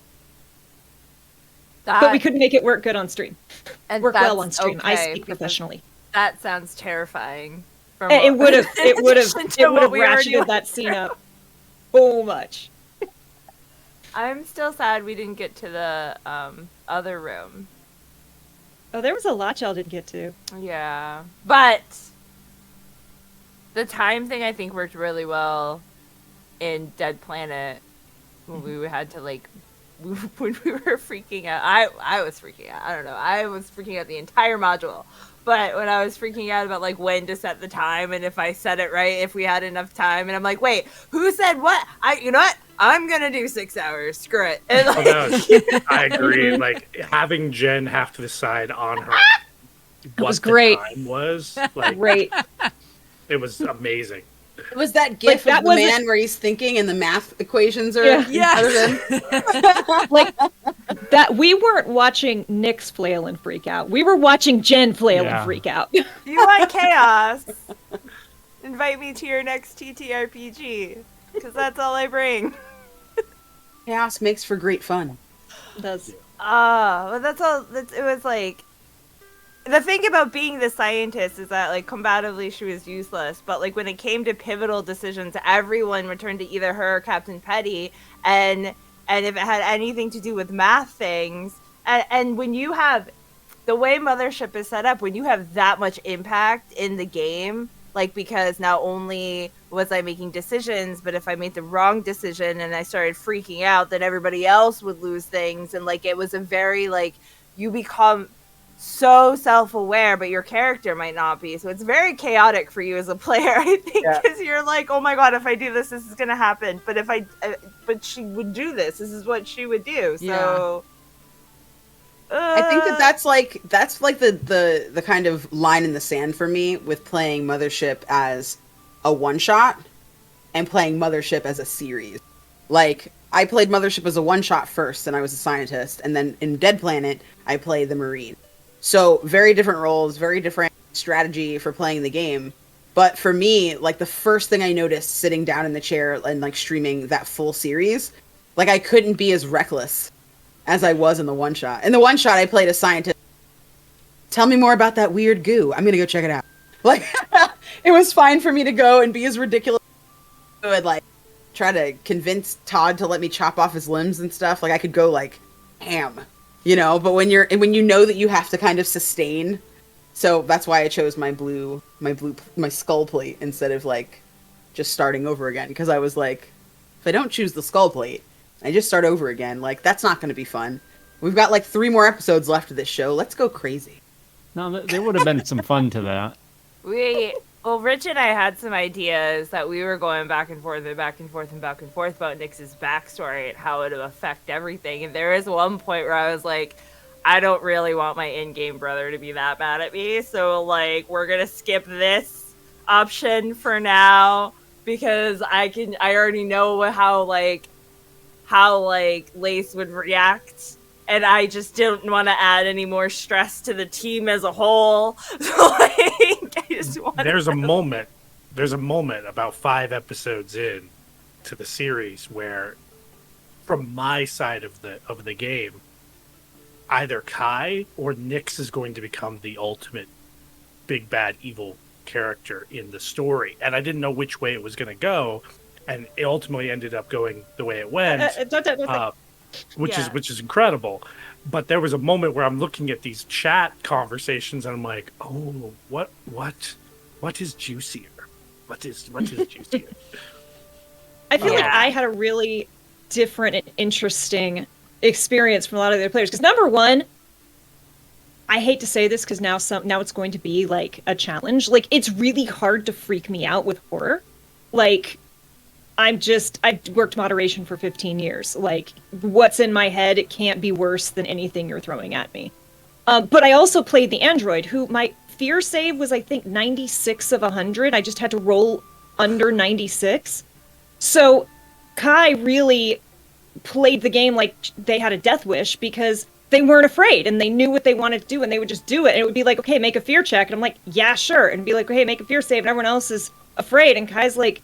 But we couldn't make it work good on stream. And Work well on that's stream. I okay, speak because professionally. That sounds terrifying. From It would have in addition to what we already ratcheted that scene up so much. I'm still sad we didn't get to the other room. Oh, there was a lot y'all didn't get to. Yeah, but the time thing I think worked really well in Dead Planet when we had to like when we were freaking out. I was freaking out. I don't know. I was freaking out the entire module. But when I was freaking out about like when to set the time and if I set it right, if we had enough time, and I'm like, wait, who said what? You know what? I'm gonna do 6 hours. Screw it. And, like, I agree. Like having Jen have to decide on her what was the great. time was. Like Great. it was amazing. It was that gif that of the wasn't- man where he's thinking and the math equations are Yeah. Yes. Like that, we weren't watching Nyx flail and freak out. We were watching Jen flail Yeah. and freak out. you like chaos? Invite me to your next TTRPG, because that's all I bring. Chaos makes for great fun. Does Well, that's all. It was like the thing about being the scientist is that like combatively she was useless, but like when it came to pivotal decisions, everyone returned to either her or Captain Petty, and if it had anything to do with math things, and when you have the way Mothership is set up, when you have that much impact in the game, like because not only was I making decisions, but if I made the wrong decision and I started freaking out, then everybody else would lose things, and like it was a very like you become so self-aware, but your character might not be. So it's very chaotic for you as a player, I think, because you're like, oh my god, if I do this, this is gonna happen. But if but she would do this. This is what she would do. So I think that's like the kind of line in the sand for me with playing Mothership as a one shot and playing Mothership as a series. Like I played Mothership as a one-shot first, and I was a scientist. And then in Dead Planet, I played the Marine. So very different roles, very different strategy for playing the game. But for me, like, the first thing I noticed sitting down in the chair and, like, streaming that full series, like, I couldn't be as reckless as I was in the one-shot. In the one-shot, I played a scientist. Tell me more about that weird goo. I'm going to go check it out. Like, it was fine for me to go and be as ridiculous as I would, like, try to convince Todd to let me chop off his limbs and stuff. Like, I could go, like, ham, you know? But when you know that you have to kind of sustain, so that's why I chose my skull plate instead of, like, just starting over again. Because I was like, if I don't choose the skull plate, I just start over again. Like, that's not going to be fun. We've got, like, 3 more episodes left of this show. Let's go crazy. No, there would have been some fun to that. Rich and I had some ideas that we were going back and forth and back and forth and back and forth about Nyx's backstory and how it would affect everything. And there is one point where I was like, I don't really want my in-game brother to be that mad at me. So, like, we're going to skip this option for now because I already know how Lace would react. And I just didn't want to add any more stress to the team as a whole. So, like, I just wanted There's a moment about 5 episodes in to the series where, from my side of the game, either Kai or Nyx is going to become the ultimate big bad evil character in the story. And I didn't know which way it was going to go, and it ultimately ended up going the way it went. Which is incredible. But there was a moment where I'm looking at these chat conversations and I'm like, oh, what is juicier? What is juicier? I feel like I had a really different and interesting experience from a lot of the other players. Because number one, I hate to say this because now it's going to be like a challenge. Like, it's really hard to freak me out with horror. Like, I've worked moderation for 15 years. Like, what's in my head, it can't be worse than anything you're throwing at me. But I also played the android, who my fear save was, I think, 96 of 100. I just had to roll under 96. So Kai really played the game like they had a death wish because they weren't afraid and they knew what they wanted to do and they would just do it. And it would be like, okay, make a fear check. And I'm like, yeah, sure. And be like, okay, make a fear save. And everyone else is afraid. And Kai's like,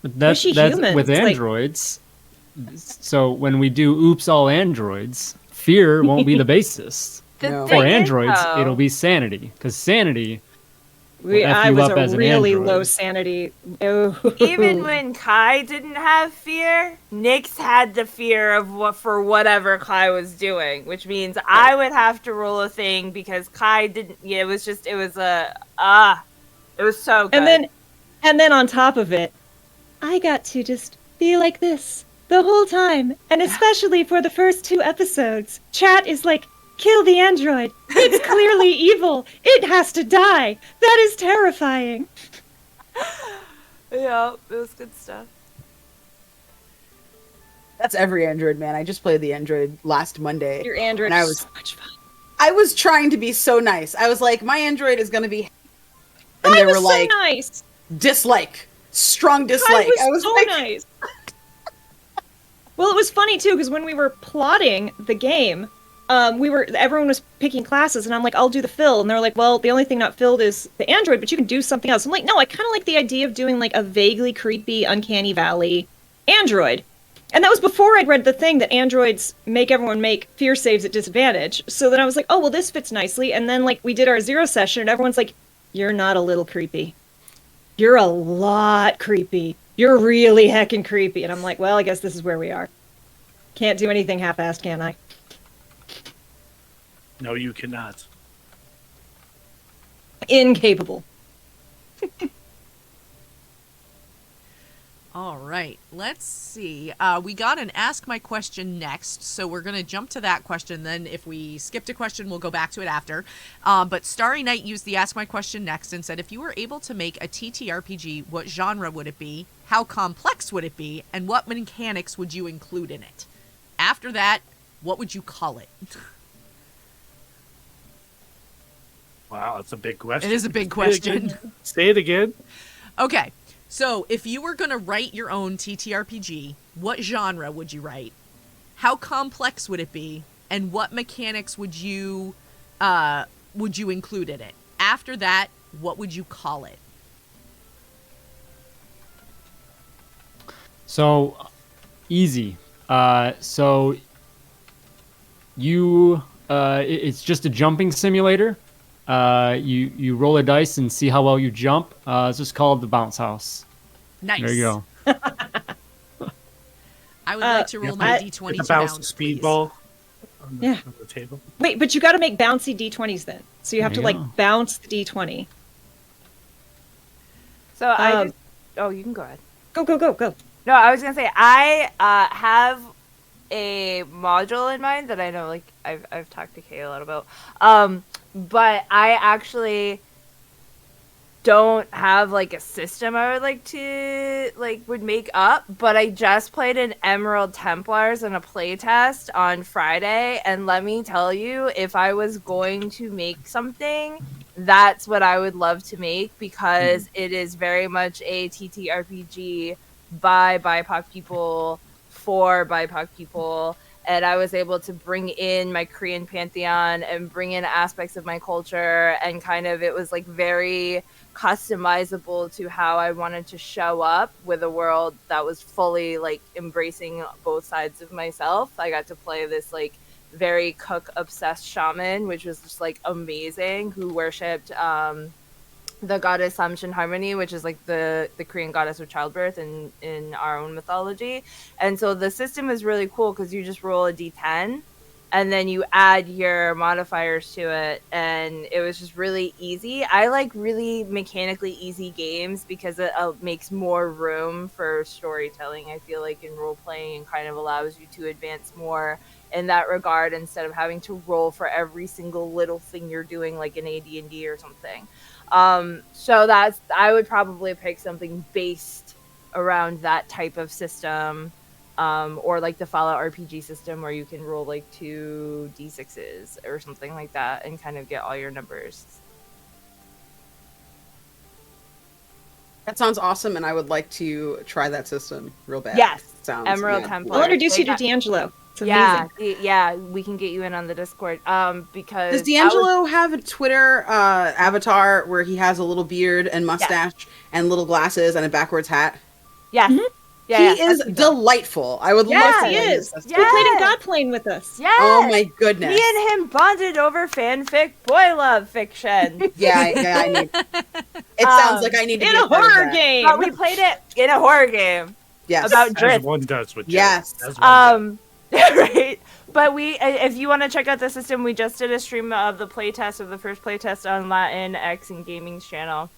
That's with androids. So when we do oops all androids, fear won't be the basis. For androids, it'll be sanity. Because sanity I was a really low sanity. Even when Kai didn't have fear, Nyx had the fear of whatever Kai was doing, which means I would have to roll a thing because Kai didn't. Yeah, it was so good. And then on top of it, I got to just be like this the whole time. And especially for the first 2 episodes. Chat is like, kill the android. It's clearly evil. It has to die. That is terrifying. Yeah, it was good stuff. That's every android, man. I just played the android last Monday. Your android was so much fun. I was trying to be so nice. I was like, my android is going to be... And they were like, so nice. Dislike. Strong dislike. I was so nice. Well, it was funny too because when we were plotting the game, everyone was picking classes, and I'm like, I'll do the fill, and they're like, well, the only thing not filled is the android, but you can do something else. I'm like, no, I kind of like the idea of doing like a vaguely creepy, uncanny valley android, and that was before I'd read the thing that androids make everyone make fear saves at disadvantage. So then I was like, oh, well, this fits nicely, and then like we did our 0 session, and everyone's like, you're not a little creepy. You're a lot creepy. You're really heckin' creepy. And I'm like, well, I guess this is where we are. Can't do anything half-assed, can I? No, you cannot. Incapable. All right, let's see. We got an Ask My Question next, so we're going to jump to that question. Then if we skipped a question, we'll go back to it after. But Starry Night used the Ask My Question next and said, if you were able to make a TTRPG, what genre would it be? How complex would it be? And what mechanics would you include in it? After that, what would you call it? Wow, that's a big question. It is a big question. Say it again. Okay. So, if you were going to write your own TTRPG, what genre would you write? How complex would it be? And what mechanics would you include in it? After that, what would you call it? So easy. So you it's just a jumping simulator. You roll a dice and see how well you jump. It's just called the bounce house. Nice. There you go. I would like to roll my d20 The to bounce bounce, speedball on Yeah. the table. Wait, but you got to make bouncy d20s then. So you have There to you like go. bounce the d20. So I Um, just, oh, you can go ahead. Go, go, go, go. No, I was gonna say I have a module in mind that I know like I've talked to Kay a lot about. But I actually don't have like a system I would like to would make up, but I just played an Emerald Templars in a playtest on Friday, and let me tell you, if I was going to make something, that's what I would love to make, because it is very much a TTRPG by BIPOC people for BIPOC people, and I was able to bring in my Korean pantheon and bring in aspects of my culture, and kind of it was like very customizable to how I wanted to show up with a world that was fully like embracing both sides of myself. I got to play this like very cook obsessed shaman, which was just like amazing, who worshipped the goddess Samshin Harmony, which is like the Korean goddess of childbirth in our own mythology. And so the system is really cool because you just roll a d10 and then you add your modifiers to it, and it was just really easy. I like really mechanically easy games because it makes more room for storytelling, I feel like, in role playing, and kind of allows you to advance more in that regard instead of having to roll for every single little thing you're doing like an AD&D or something. So I would probably pick something based around that type of system, or like the Fallout RPG system where you can roll like 2 d6s or something like that and kind of get all your numbers. That sounds awesome, and I would like to try that system real bad. Yes, Sounds Emerald mad. Templar. I'll introduce you to They got- D'Angelo. It's Yeah, amazing. yeah, we can get you in on the Discord. Because Does D'Angelo have a Twitter avatar where he has a little beard and mustache and little glasses and a backwards hat? Yes. Mhm. Yeah, He yeah, is that's- delightful. I would Yes, love to he know is. this. He played in Yes. Godplane with us. Yes. Oh my goodness. Me and him bonded over fanfic boy love fiction. Yeah, I need. It sounds like I need to In be a part of horror that. game. But we played it in a horror game Yes. about As drift. one does with Yes. Jared. As one does. Right. But if you want to check out the system, we just did a stream of the playtest of the first playtest on Latin X and Gaming's channel.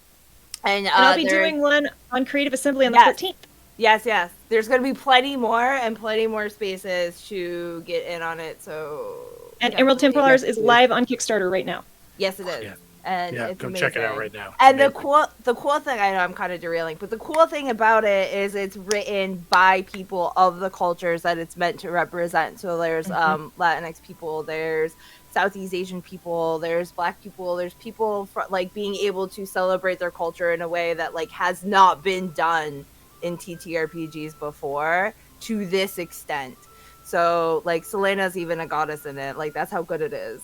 And And I'll be doing one on Creative Assembly on the Yes. 13th. Yes. There's going to be plenty more spaces to get in on it. So And Emerald definitely- Templars is live on Kickstarter right now. Yes, it is. Yeah. And Yeah, it's go amazing. check it out right now. And the Amazing. cool thing, I know I'm kind of derailing, but the cool thing about it is it's written by people of the cultures that it's meant to represent. So there's Latinx people, there's Southeast Asian people, there's Black people, there's people like being able to celebrate their culture in a way that like has not been done in TTRPGs before to this extent. So like Selena's even a goddess in it. Like that's how good it is.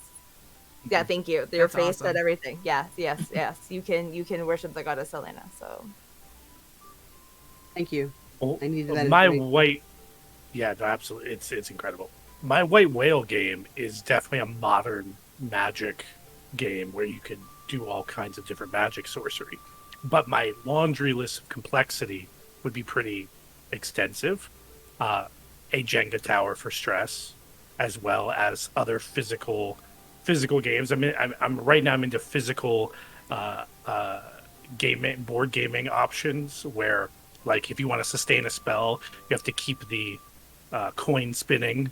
Yeah, thank you. Your That's face awesome. and everything. Yes. You can worship the goddess Selena. So Thank you. Well, I needed that my information. white, yeah, no, absolutely, it's incredible. My White Whale game is definitely a modern magic game where you can do all kinds of different magic sorcery. But my laundry list of complexity would be pretty extensive. A Jenga tower for stress, as well as other physical games. I'm right now. I'm into physical board gaming options where, like, if you want to sustain a spell, you have to keep the coin spinning,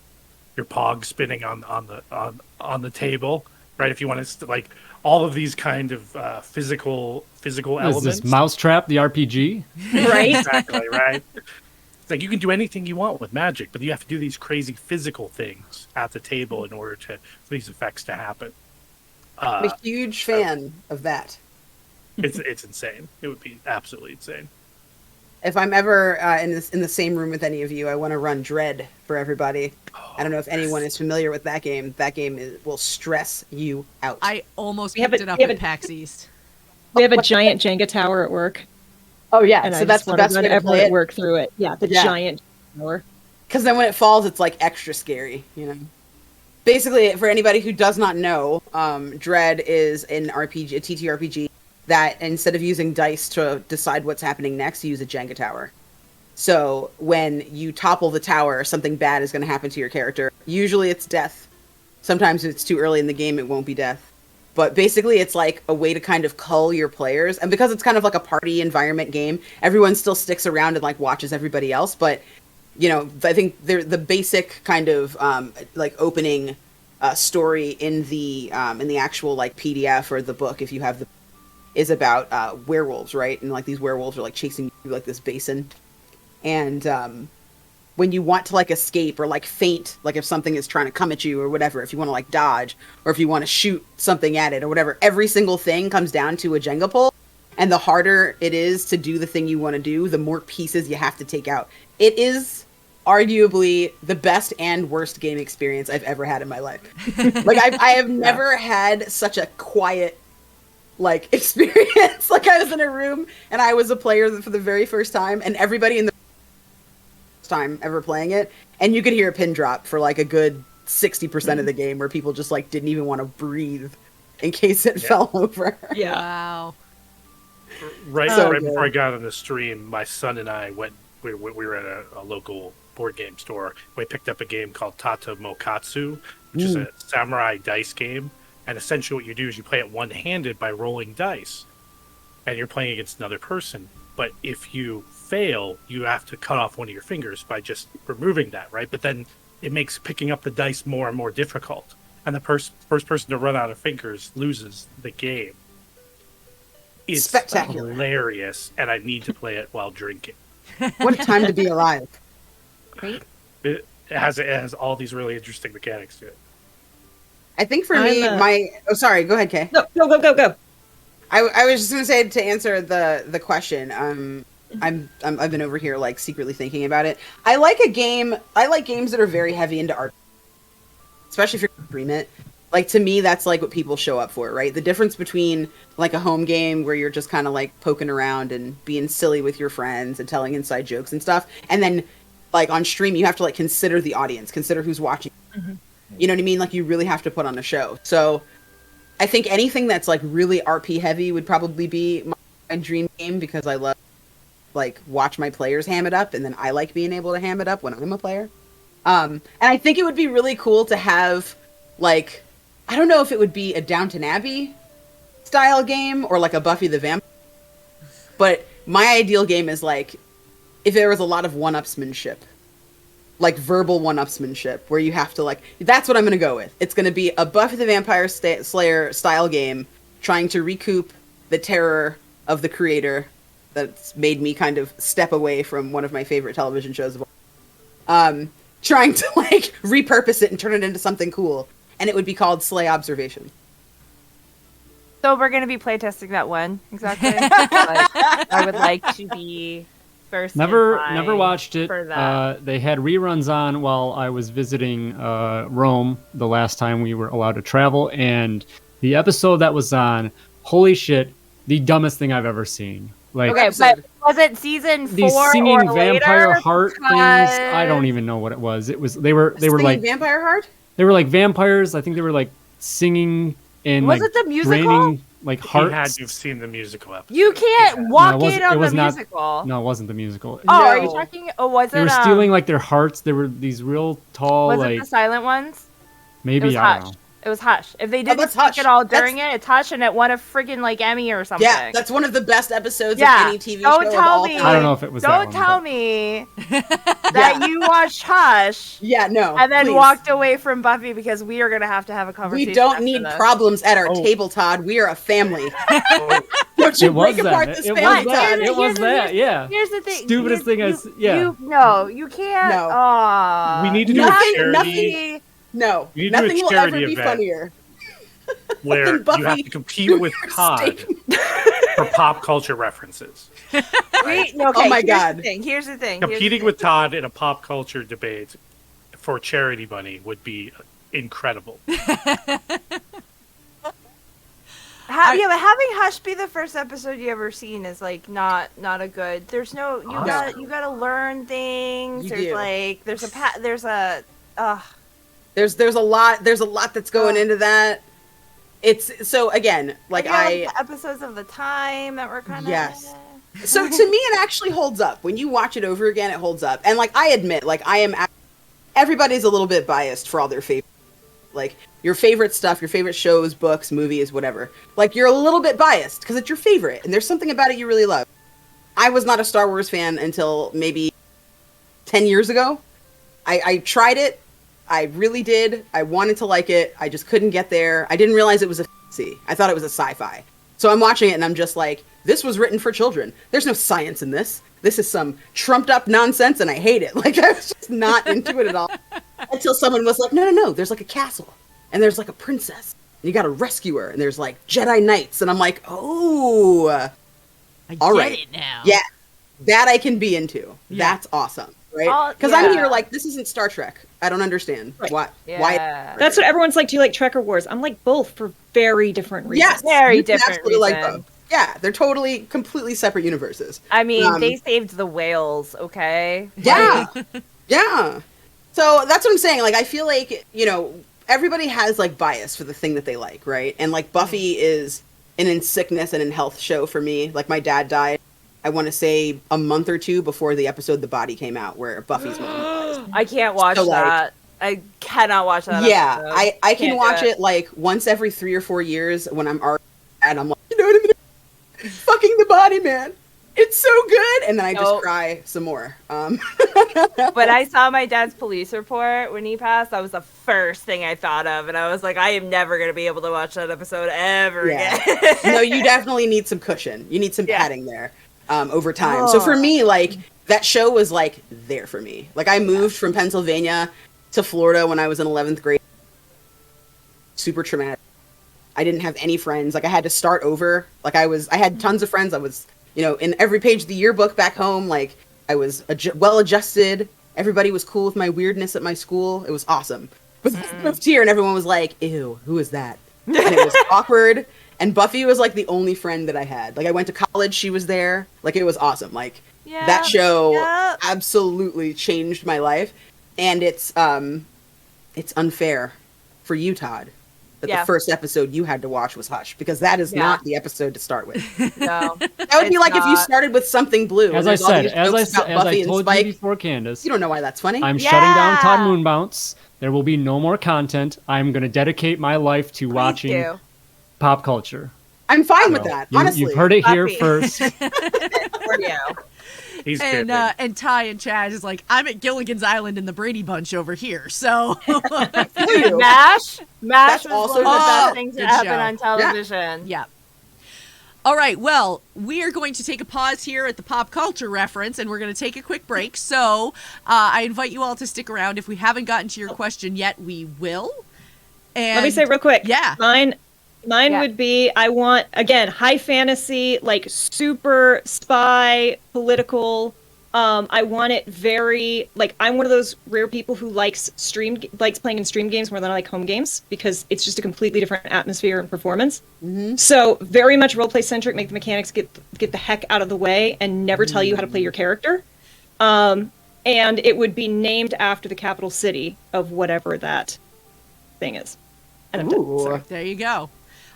your pog spinning on the table, right? If you want to like all of these kind of physical Is elements. this Mousetrap, the RPG? Right? Exactly, right? It's like you can do anything you want with magic, but you have to do these crazy physical things at the table in order for these effects to happen. I'm a huge fan of that. It's insane. It would be absolutely insane. if I'm ever in the same room with any of you, I want to run Dread for everybody. I don't know if anyone is familiar with that game. That game will stress you out. I almost We have picked a- it up we have at a- PAX East. We have a giant Jenga tower at work, Oh yeah, and so I that's just the want to best run way to play everyone at it. work through it. Yeah, the Yeah. giant tower. Because then when it falls, it's like extra scary, you know. Basically, for anybody who does not know, Dread is an RPG, a TTRPG that instead of using dice to decide what's happening next, you use a Jenga tower. So when you topple the tower, something bad is going to happen to your character. Usually it's death. Sometimes if it's too early in the game, it won't be death. But basically, it's like a way to kind of cull your players. And because it's kind of like a party environment game, everyone still sticks around and like watches everybody else. But, you know, I think the basic kind of like opening story in the actual like PDF or the book, if you have the, is about werewolves, right? And like these werewolves are like chasing you through like this basin. And when you want to like escape or like faint, like if something is trying to come at you or whatever, if you want to like dodge or if you want to shoot something at it or whatever, every single thing comes down to a Jenga pull. And the harder it is to do the thing you want to do, the more pieces you have to take out. It is arguably the best and worst game experience I've ever had in my life. Like I have never had such a quiet like experience. Like I was in a room and I was a player for the very first time and everybody in the time ever playing it, and you could hear a pin drop for like a good 60% of the game where people just like didn't even want to breathe in case it fell over. Yeah. Wow. Right, So right good. before I got on the stream, my son and I went. We were at a local board game store. We picked up a game called Tata Mokatsu, which is a samurai dice game. And essentially, what you do is you play it one-handed by rolling dice, and you're playing against another person. But if you fail, you have to cut off one of your fingers by just removing that, right? But then it makes picking up the dice more and more difficult. And the first person to run out of fingers loses the game. It's Spectacular. hilarious, and I need to play it while drinking. What a time to be alive. Great. It has all these really interesting mechanics to it. I think for me, oh sorry, go ahead, Kay. No, go. I was just gonna say to answer the question. I've been over here like secretly thinking about it. I like games that are very heavy into art, especially if you're stream it. Like to me, that's like what people show up for, right? The difference between like a home game where you're just kind of like poking around and being silly with your friends and telling inside jokes and stuff, and then like on stream you have to like consider the audience, consider who's watching. Mm-hmm. You know what I mean? Like you really have to put on a show. So I think anything that's like really RP heavy would probably be my dream game because I love like watch my players ham it up, and then I like being able to ham it up when I'm a player. And I think it would be really cool to have like, I don't know if it would be a Downton Abbey style game or like a Buffy the Vampire, but my ideal game is like if there was a lot of one-upsmanship, like verbal one-upsmanship, where you have to like, that's what I'm going to go with. It's going to be a Buffy the Vampire Slayer style game trying to recoup the terror of the creator that's made me kind of step away from one of my favorite television shows of all. Trying to like repurpose it and turn it into something cool. And it would be called Slay Observation. So we're going to be playtesting that one, exactly. I would like to be first. Never in line watched it. For that. They had reruns on while I was visiting Rome the last time we were allowed to travel, and the episode that was on, holy shit, the dumbest thing I've ever seen. Like, Okay, but was it season 4 these singing or vampire later? heart things. I don't even know what it was. It was they were like Vampire Heart? they were like vampires. I think they were like singing and Was like it the musical? draining like He hearts. had to have seen the musical episode. You can't walk in on it was the not, musical. No, it wasn't the musical. Oh, are you No. talking? Oh, was it? They were stealing like their hearts. They were these real tall, Was like it the silent ones? It maybe was I don't Hush. know. It was Hush. If they didn't that's speak Hush. it all during it, it's Hush, and it won a friggin' like Emmy or something. Yeah, that's one of the best episodes Yeah, of any TV don't show of tell all me. time. I don't know if it was that Don't one, tell but- me that you watched Hush Yeah, no. and then please. walked away from Buffy because we are gonna have to have a conversation. We don't after need this. problems at our Oh. table, Todd. We are a family. Don't you It was break apart that. this It family, was that. Todd. It was that. Yeah. Here's the thing. Stupidest thing I yeah. No, you can't. No. Aw. We need to do Nothing- a charity nothing- No, You need to do a nothing will charity ever be event. funnier. where Buffy you have to compete with Todd steak. for pop culture references. Okay, Oh my here's God. the thing. Here's the thing. Competing with Todd in a pop culture debate for charity money would be incredible. But having Hush be the first episode you ever seen is like not a good. There's no you gotta learn things. You there's do. like there's a There's a lot that's going into that. It's so again, like the episodes of the time that were kind of Yes. So to me, it actually holds up. When you watch it over again, it holds up. And like I admit, like everybody's a little bit biased for all their favorite, like your favorite stuff, your favorite shows, books, movies, whatever. Like you're a little bit biased because it's your favorite, and there's something about it you really love. I was not a Star Wars fan until maybe 10 years ago. I tried it. I really did. I wanted to like it. I just couldn't get there. I didn't realize it was a fantasy. I thought it was a sci-fi. So I'm watching it and I'm just like, this was written for children. There's no science in this. This is some trumped up nonsense and I hate it. Like I was just not into it at all. Until someone was like, no, there's like a castle and there's like a princess. And you gotta rescue her and there's like Jedi Knights. And I'm like, oh, I all get right. it now. Yeah, that I can be into. Yeah. That's awesome. Right? Because I'm here like, this isn't Star Trek. I don't understand. Right. Why? That's what everyone's like. Do you like Trek or Wars? I'm like both for very different reasons. Yes, Very you can different absolutely like reasons. both. Yeah, they're totally, completely separate universes. I mean, they saved the whales, okay? Yeah, yeah. So that's what I'm saying. Like, I feel like, you know, everybody has like bias for the thing that they like, right? And like Buffy is an in sickness and in health show for me. Like my dad died, I want to say a month or two before the episode The Body came out, where Buffy's mom dies. I can't watch So, like, that. I cannot watch that. Yeah, episode. I can Can't watch do it like once every 3 or 4 years when I'm already and I'm like, you know what I mean? Fucking The Body, man. It's so good. And then I just Nope. cry some more. When I saw my dad's police report when he passed, that was the first thing I thought of, and I was like, I am never gonna be able to watch that episode ever Yeah. again. No, you definitely need some cushion. You need some padding there over time. So for me, like, that show was like there for me. Like I moved from Pennsylvania to Florida when I was in 11th grade. Super traumatic. I didn't have any friends. Like I had to start over. Like I had tons of friends. I was, you know, in every page of the yearbook back home. Like I was well adjusted. Everybody was cool with my weirdness at my school. It was awesome. But then I moved here and everyone was like, ew, who is that? And it was awkward. And Buffy was like the only friend that I had. Like I went to college, she was there. Like it was awesome. Like that show absolutely changed my life. And it's unfair for you, Todd, that the first episode you had to watch was Hush, because that is not the episode to start with. No, that would be like if you started with Something Blue. As and I there's all said, these as I jokes about Buffy and told Spike. you before, Candace, You don't know why that's funny. I'm shutting down Todd Moonbounce. There will be no more content. I'm going to dedicate my life to watching pop culture. I'm fine with that, honestly. You've heard it here first. For you. He's And Ty and Chad is like, I'm at Gilligan's Island in the Brady Bunch over here. So MASH That's was also one of the the best show. things Good that happen show. on television. yeah. All right, well, we are going to take a pause here at the pop culture reference, and we're going to take a quick break. So I invite you all to stick around. If we haven't gotten to your question yet, we will. And Let me say real quick. Yeah. Mine would be, I want, again, high fantasy, like super spy, political. I want it very, like, I'm one of those rare people who likes playing in stream games more than I like home games, because it's just a completely different atmosphere and performance. Mm-hmm. So very much roleplay centric, make the mechanics get the heck out of the way and never tell you how to play your character. And it would be named after the capital city of whatever that thing is. And I'm done. Ooh, there you go.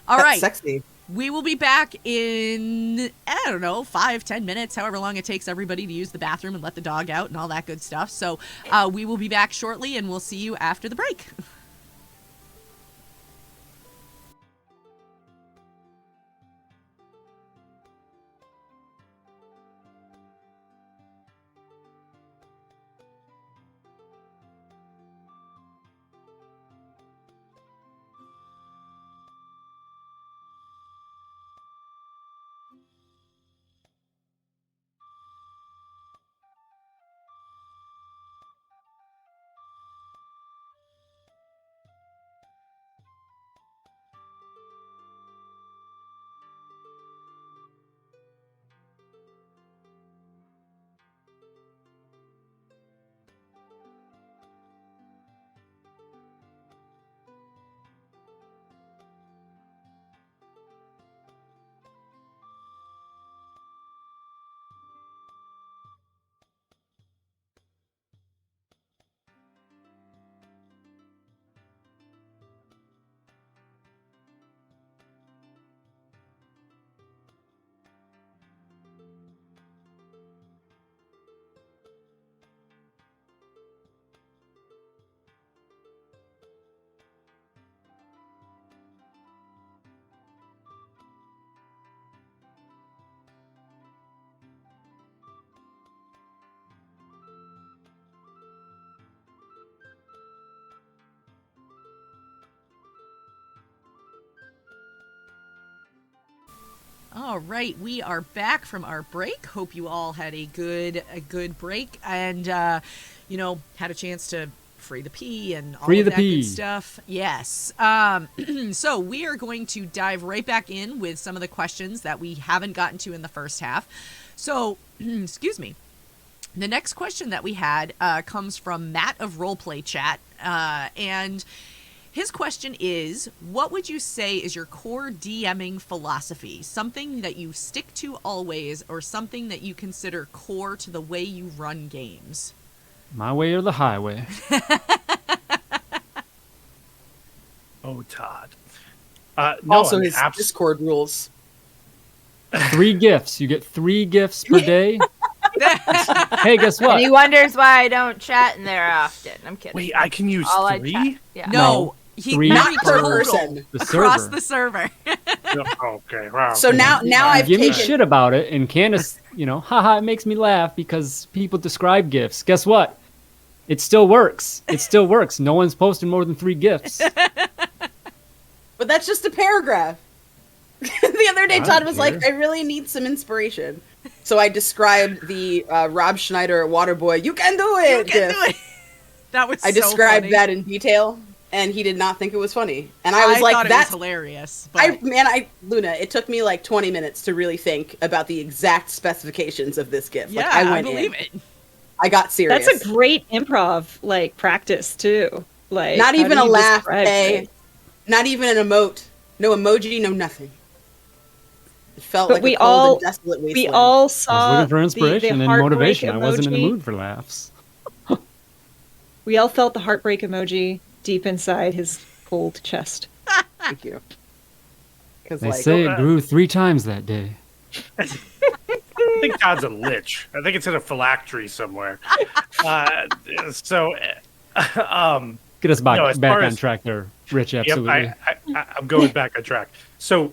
All that's right. sexy. We will be back in, I don't know, 5-10 minutes, however long it takes everybody to use the bathroom and let the dog out and all that good stuff. So we will be back shortly, and we'll see you after the break. All right, we are back from our break. Hope you all had a good break and had a chance to free the pee and all of that good stuff. Yes. So we are going to dive right back in with some of the questions that we haven't gotten to in the first half. So, excuse me. The next question that we had comes from Matt of Roleplay Chat, and his question is, what would you say is your core DMing philosophy? Something that you stick to always, or something that you consider core to the way you run games? My way or the highway? Oh, Todd. Also, his Discord rules. 3 gifts. You get 3 gifts per day. Hey, guess what? And he wonders why I don't chat in there often. I'm kidding. Wait, I can use All 3? Yeah. No, he 3 Not per total person. across the server. Okay, wow. So now I've give me taken. shit about it, and Candace, haha, it makes me laugh because people describe gifts. Guess what? It still works. It still works. No one's posted more than 3 gifts. But that's just a paragraph. The other day, I Todd don't was care. like, I really need some inspiration. So I described the Rob Schneider Waterboy, you can do it! You can gif. do it. That was I so described funny. that in detail, and he did not think it was funny. And I was like, thought it that's was hilarious. But Luna, it took me like 20 minutes to really think about the exact specifications of this gif. yeah, Like, I I went believe in. it. I got serious. That's a great improv practice too. Like Not how even do a you laugh, describe Faye. it? Not even an emote. No emoji, no nothing. It felt But like we a cold all- and desolate wasteland. We all I was saw looking for inspiration the and heartbreak motivation. I wasn't in the emoji. mood for laughs. We all felt the heartbreak emoji deep inside his cold chest. Thank you. Because They say it grew 3 times that day. I think Todd's a lich. I think it's in a phylactery somewhere. Get us back, No, as back far on as- track there, Rich. Absolutely. Yep, I'm going back on track. So,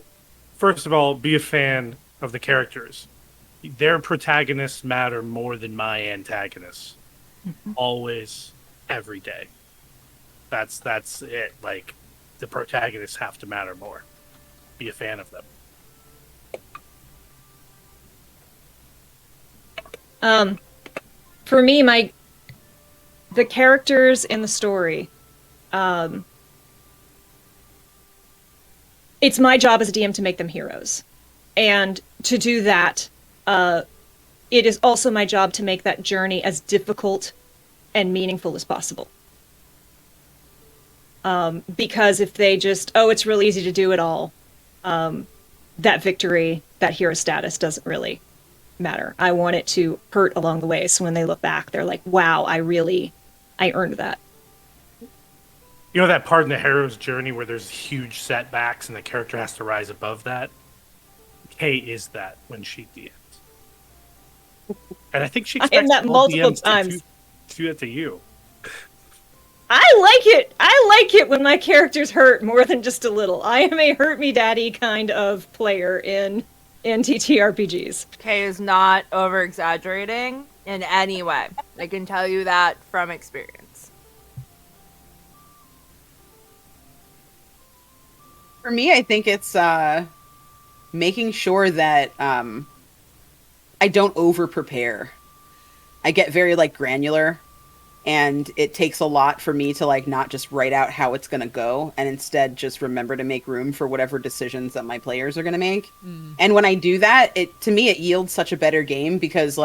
first of all, be a fan of the characters. Their protagonists matter more than my antagonists. Always, every day. That's it. Like, the protagonists have to matter more. Be a fan of them. For me, the characters in the story, it's my job as a DM to make them heroes. And to do that, it is also my job to make that journey as difficult and meaningful as possible. Because if they just, it's really easy to do it all, that victory, that hero status doesn't really matter. I want it to hurt along the way, so when they look back, they're like, wow, I earned that. You know that part in the hero's journey where there's huge setbacks and the character has to rise above that? Kay is that when she DMs. And I think she I am expects that all multiple DMs times. to do that to you. I like it when my characters hurt more than just a little. I am a hurt me daddy kind of player in TTRPGs. Kay is not over exaggerating in any way. I can tell you that from experience. For me, I think it's making sure that I don't over prepare. I get very granular, and it takes a lot for me to not just write out how it's going to go, and instead just remember to make room for whatever decisions that my players are going to make. And when I do that, to me it yields such a better game because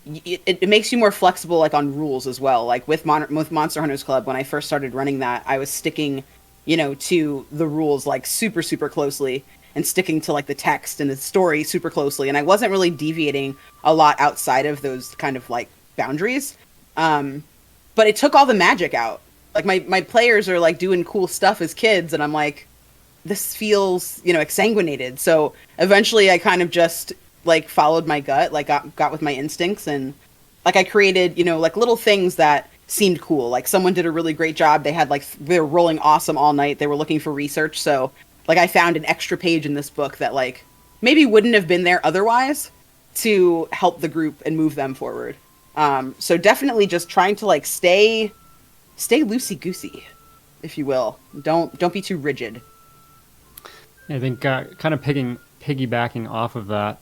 it makes you more flexible on rules as well. With Monster Hunters Club, when I first started running that, I was sticking to the rules super, super closely and sticking to the text and the story super closely. And I wasn't really deviating a lot outside of those kind of boundaries. But it took all the magic out. My players are doing cool stuff as kids. And I'm like, this feels, exsanguinated. So eventually I kind of just followed my gut, got with my instincts. And I created, little things that seemed cool. Someone did a really great job. They had they were rolling awesome all night. They were looking for research. So I found an extra page in this book that maybe wouldn't have been there otherwise to help the group and move them forward. So definitely just trying to stay loosey-goosey, if you will. Don't be too rigid. I think kind of piggybacking off of that,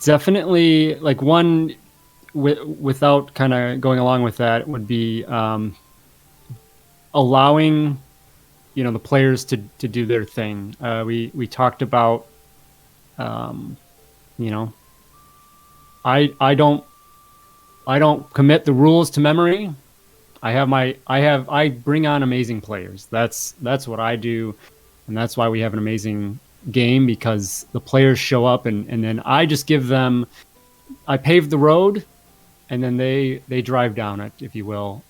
definitely like one without kind of going along with that would be allowing the players to do their thing. We talked about I don't commit the rules to memory. I bring on amazing players. That's what I do, and that's why we have an amazing game, because the players show up and then I just give them, I pave the road, and then they drive down it, if you will.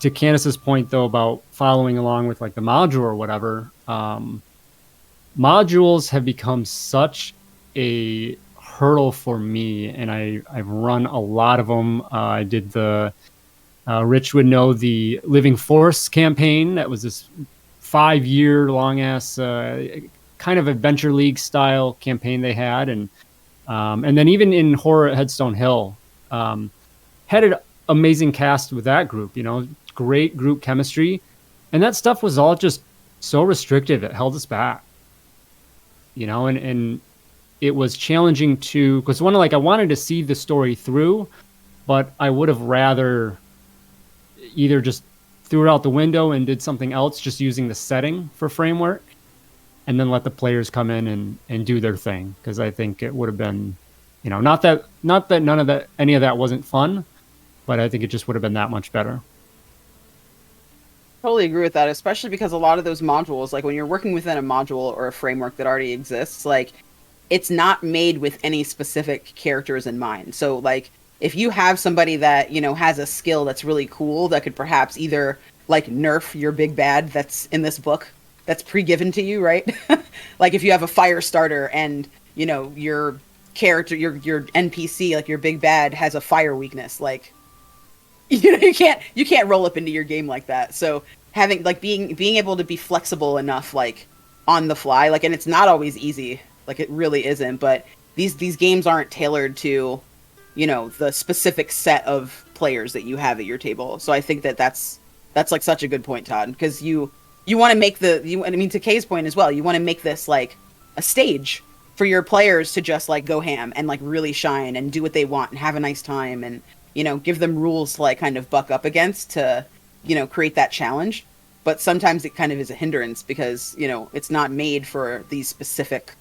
To Candace's point though about following along with like the module or whatever, modules have become such a hurdle for me, and I've run a lot of them. I did the Rich would know the Living Force campaign. That was this 5-year long ass kind of adventure league style campaign they had, and then even in Horror at Headstone Hill, had an amazing cast with that group. Great group chemistry, and that stuff was all just so restrictive it held us back. And it was challenging to, because I wanted to see the story through, but I would have rather either just threw it out the window and did something else, just using the setting for framework, and then let the players come in and do their thing. Because I think it would have been, not that any of that wasn't fun, but I think it just would have been that much better. Totally agree with that, especially because a lot of those modules, like when you're working within a module or a framework that already exists, like it's not made with any specific characters in mind. So like if you have somebody that, has a skill that's really cool that could perhaps either like nerf your big bad that's in this book that's pre-given to you, right? Like if you have a fire starter and, your character, your NPC, like your big bad has a fire weakness, like you can't roll up into your game like that. So having like being able to be flexible enough, like on the fly, like, and it's not always easy, like it really isn't, but these games aren't tailored to, the specific set of players that you have at your table. So I think that's like such a good point, Todd, because you want to make to Kay's point as well, you want to make this like a stage for your players to just like go ham and like really shine and do what they want and have a nice time, and give them rules to like kind of buck up against to, create that challenge. But sometimes it kind of is a hindrance because, it's not made for these specific.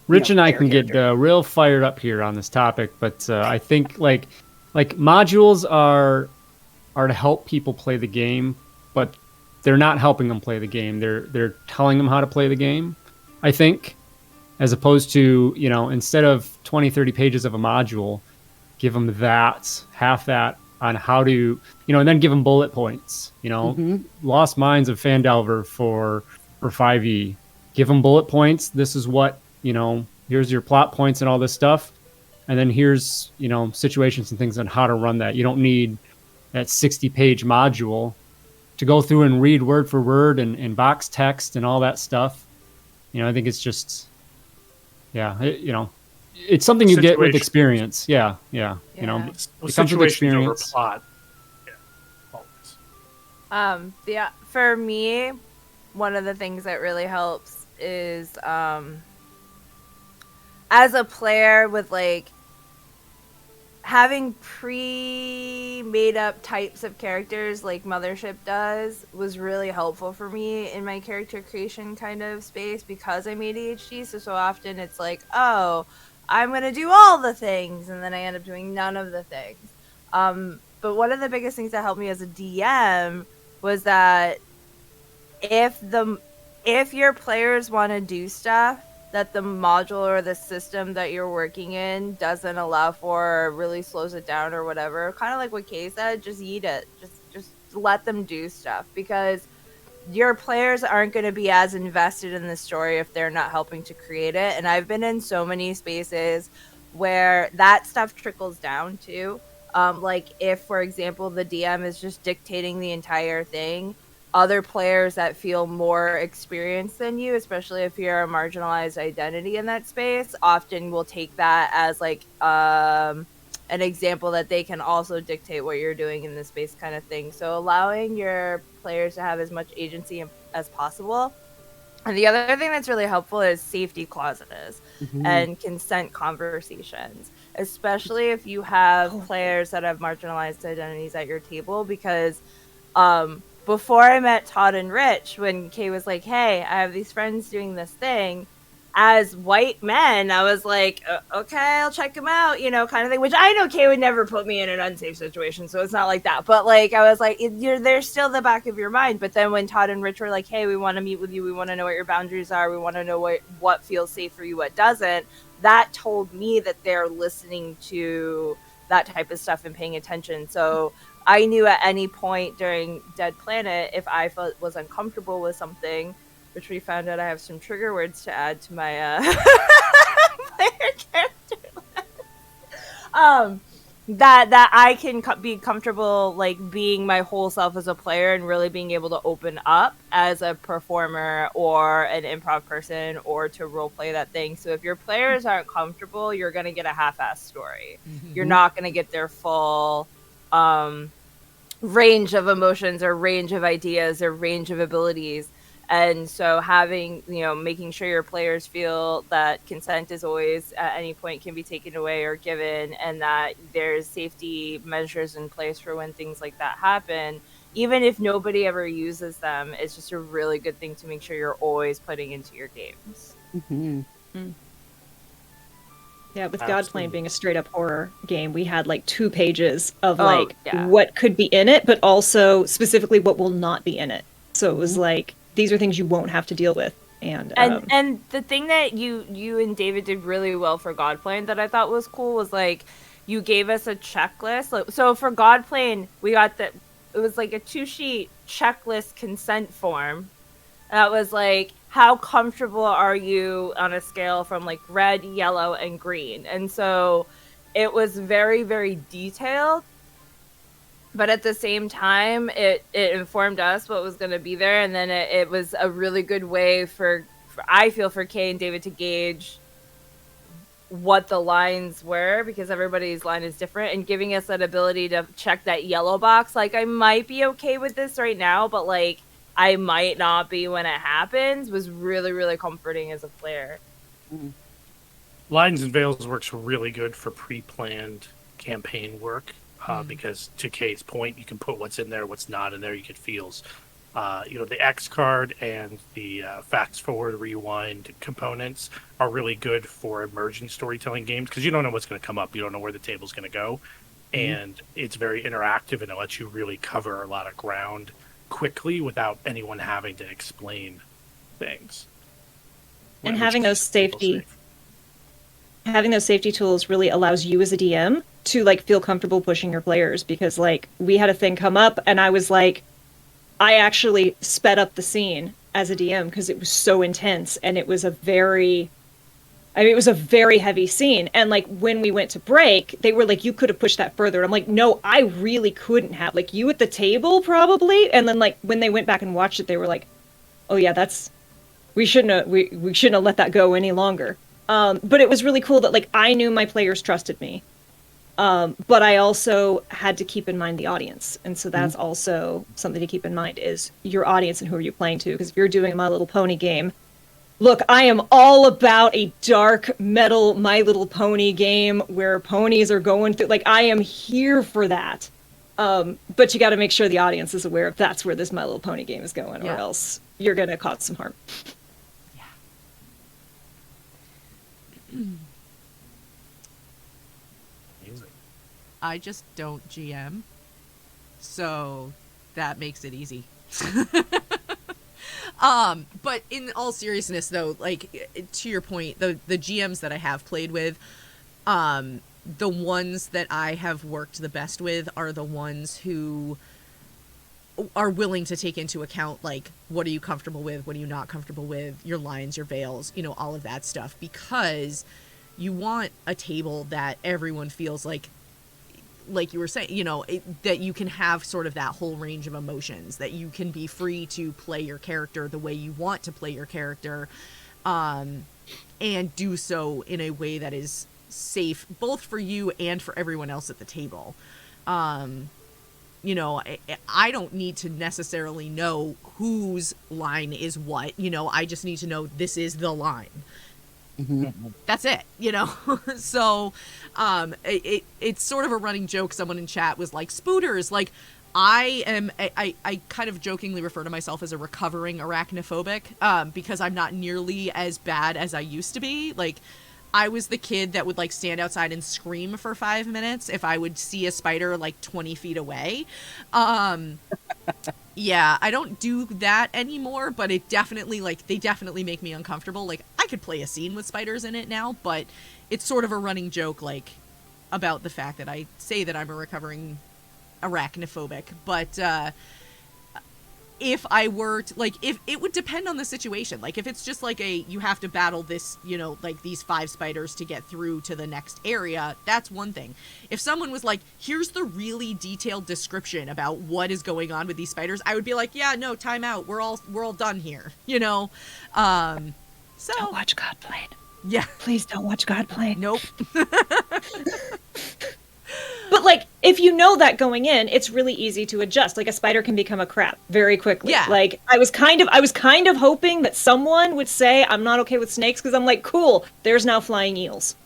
Rich and I can get real fired up here on this topic, but I think like modules are to help people play the game, but they're not helping them play the game. They're telling them how to play the game, I think, as opposed to, instead of 20, 30 pages of a module, give them half that on how to, and then give them bullet points, Lost Minds of Phandelver for 5e. Give them bullet points. This is what, here's your plot points and all this stuff. And then here's, situations and things on how to run that. You don't need that 60-page module to go through and read word for word and box text and all that stuff. I think it's just, it's something you get with experience. Yeah. It comes with experience. Over plot. Yeah, always. For me, one of the things that really helps is as a player with like having pre-made up types of characters like Mothership does was really helpful for me in my character creation kind of space, because I'm ADHD. So often it's like, oh, I'm going to do all the things, and then I end up doing none of the things. But one of the biggest things that helped me as a DM was that if your players want to do stuff that the module or the system that you're working in doesn't allow for, or really slows it down or whatever, kind of like what Kay said, just eat it. Just let them do stuff, because your players aren't going to be as invested in the story if they're not helping to create it. And I've been in so many spaces where that stuff trickles down too. Like if, for example, the DM is just dictating the entire thing, other players that feel more experienced than you, especially if you're a marginalized identity in that space, often will take that as like an example that they can also dictate what you're doing in the space kind of thing. So allowing your players to have as much agency as possible And the other thing that's really helpful is safety clauses and consent conversations, especially if you have players that have marginalized identities at your table. Because before I met Todd and Rich, when Kay was like, hey, I have these friends doing this thing, as white men, I was like, okay, I'll check them out, you know, kind of thing. Which I know Kay would never put me in an unsafe situation, so it's not like that. But like, I was like, there's still the back of your mind. But then when Todd and Rich were like, hey, we want to meet with you, we want to know what your boundaries are, we want to know what feels safe for you, what doesn't. That told me that they're listening to that type of stuff and paying attention. So I knew at any point during Dead Planet, if I was uncomfortable with something, which we found out I have some trigger words to add to my player character list. That I can be comfortable, like, being my whole self as a player and really being able to open up as a performer or an improv person or to role play that thing. So if your players aren't comfortable, you're going to get a half-assed story. You're not going to get their full range of emotions or range of ideas or range of abilities. And so having, you know, making sure your players feel that consent is always at any point can be taken away or given, and that there's safety measures in place for when things like that happen, even if nobody ever uses them, it's just a really good thing to make sure you're always putting into your games. Yeah, with Godplane being a straight up horror game, we had like 2 pages of what could be in it, but also specifically what will not be in it. So it was like, these are things you won't have to deal with. And the thing that you and David did really well for Godplane that I thought was cool was like, you gave us a checklist. So for Godplane, we got it was like a 2-sheet checklist consent form. That was like, how comfortable are you on a scale from like red, yellow, and green? And so it was very, very detailed. But at the same time, it informed us what was going to be there. And then it was a really good way for I feel, for Kay and David to gauge what the lines were, because everybody's line is different, and giving us that ability to check that yellow box. Like, I might be okay with this right now, but like, I might not be when it happens, was really, really comforting as a player. Lines and Veils works really good for pre-planned campaign work. Because to Kay's point, you can put what's in there, what's not in there. You get feels. The X card and the fast forward, rewind components are really good for emerging storytelling games because you don't know what's going to come up. You don't know where the table's going to go. And it's very interactive, and it lets you really cover a lot of ground quickly without anyone having to explain things. And having those safety tools really allows you as a DM to like feel comfortable pushing your players, because like we had a thing come up and I was like, I actually sped up the scene as a DM because it was so intense, and it was a very heavy scene. And like when we went to break, they were like, you could have pushed that further. And I'm like, no, I really couldn't have. Like, you at the table probably. And then like when they went back and watched it, they were like, oh yeah, we shouldn't have let that go any longer. But it was really cool that like I knew my players trusted me. But I also had to keep in mind the audience. And so that's also something to keep in mind, is your audience and who are you playing to. Because if you're doing a My Little Pony game, look, I am all about a dark metal My Little Pony game where ponies are going through, like, I am here for that. But you got to make sure the audience is aware if that's where this My Little Pony game is going, or else you're going to cause some harm. I just don't GM, so that makes it easy. But in all seriousness, though, like, to your point, the GMs that I have played with, the ones that I have worked the best with are the ones who are willing to take into account, like, what are you comfortable with, what are you not comfortable with, your lines, your veils, all of that stuff, because you want a table that everyone feels like you were saying, that you can have sort of that whole range of emotions, that you can be free to play your character the way you want to play your character, and do so in a way that is safe both for you and for everyone else at the table. you know, I don't need to necessarily know whose line is what, you know, I just need to know this is the line. That's it, you know. So it's sort of a running joke. Someone in chat was like, spooters, like, I kind of jokingly refer to myself as a recovering arachnophobic, because I'm not nearly as bad as I used to be. Like, I was the kid that would like stand outside and scream for 5 minutes if I would see a spider like 20 feet away. Yeah, I don't do that anymore, but it definitely, like, they definitely make me uncomfortable. Like, I could play a scene with spiders in it now, but it's sort of a running joke, like, about the fact that I say that I'm a recovering arachnophobic. But if I were to, like, if it would depend on the situation. Like, if it's just like you have to battle this, you know, like these 5 spiders to get through to the next area, that's one thing. If someone was like, here's the really detailed description about what is going on with these spiders, I would be like, yeah, no, time out. We're all done here, you know? So Don't watch Godblade. Yeah. Please don't watch Godblade. Nope. But, like, if you know that going in, it's really easy to adjust. Like, a spider can become a crab very quickly. Yeah. Like, I was kind of hoping that someone would say, I'm not okay with snakes, because I'm like, cool, there's now flying eels.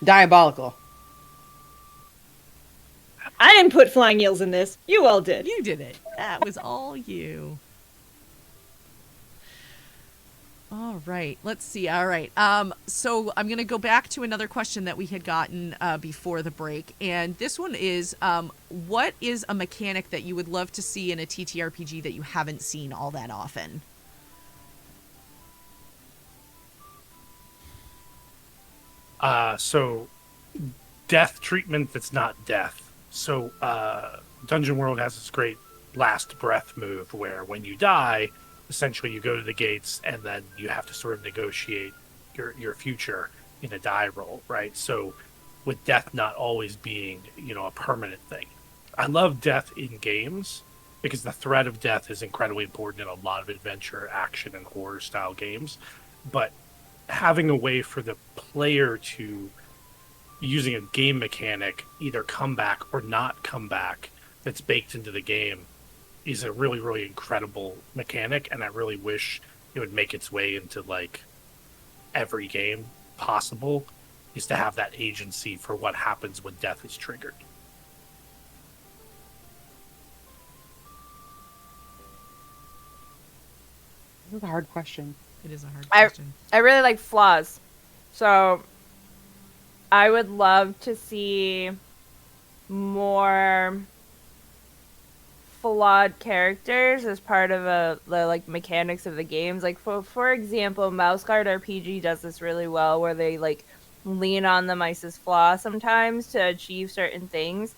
Diabolical. I didn't put flying eels in this. You all did. You did it. That was all you. All right, let's see. All right. So I'm going to go back to another question that we had gotten before the break. And this one is, what is a mechanic that you would love to see in a TTRPG that you haven't seen all that often? So death treatment that's not death. So Dungeon World has this great last breath move where when you die, essentially you go to the gates and then you have to sort of negotiate your future in a die roll, right? So with death not always being, you know, a permanent thing. I love death in games because the threat of death is incredibly important in a lot of adventure, action, and horror style games. But having a way for the player to, using a game mechanic, either come back or not come back that's baked into the game is a really, really incredible mechanic, and I really wish it would make its way into, like, every game possible, is to have that agency for what happens when death is triggered. This is a hard question. It is a hard question. I really like flaws. So I would love to see more flawed characters as part of the like mechanics of the games. Like for example, Mouse Guard RPG does this really well, where they like lean on the mice's flaw sometimes to achieve certain things.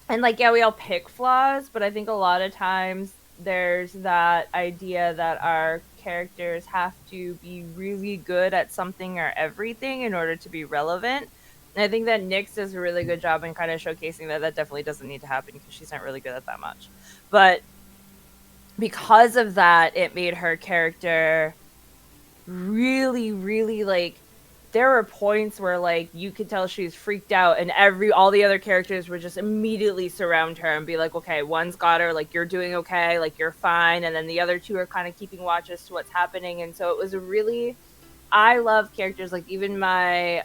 And like, yeah, we all pick flaws, but I think a lot of times there's that idea that our characters have to be really good at something or everything in order to be relevant. And I think that Nyx does a really good job in kind of showcasing that definitely doesn't need to happen because she's not really good at that much. But because of that, it made her character really, really, like, there were points where, like, you could tell she was freaked out and all the other characters would just immediately surround her and be like, okay, one's got her, like, you're doing okay, like, you're fine. And then the other two are kind of keeping watch as to what's happening. And so it was I love characters, like, even my,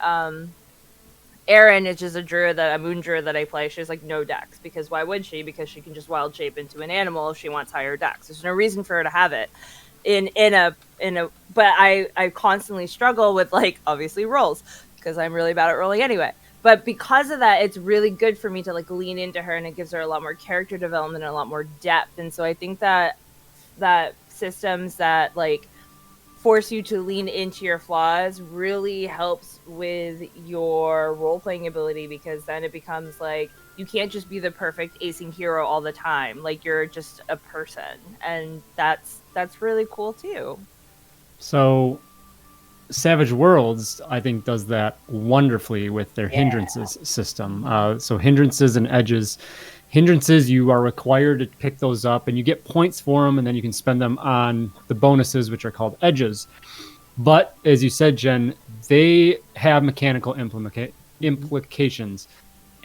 Erin, which is a moon druid that I play, she has like no dex, because why would she? Because she can just wild shape into an animal if she wants higher dex. There's no reason for her to have it but I constantly struggle with, like, obviously rolls, because I'm really bad at rolling anyway. But because of that, it's really good for me to like lean into her, and it gives her a lot more character development and a lot more depth. And so I think that systems that like force you to lean into your flaws really helps with your role-playing ability, because then it becomes like you can't just be the perfect acing hero all the time. Like, you're just a person, and that's really cool too. So Savage Worlds, I think, does that wonderfully with their hindrances system. So hindrances and edges. Hindrances, you are required to pick those up, and you get points for them, and then you can spend them on the bonuses, which are called edges. But, as you said, Jen, they have mechanical implications.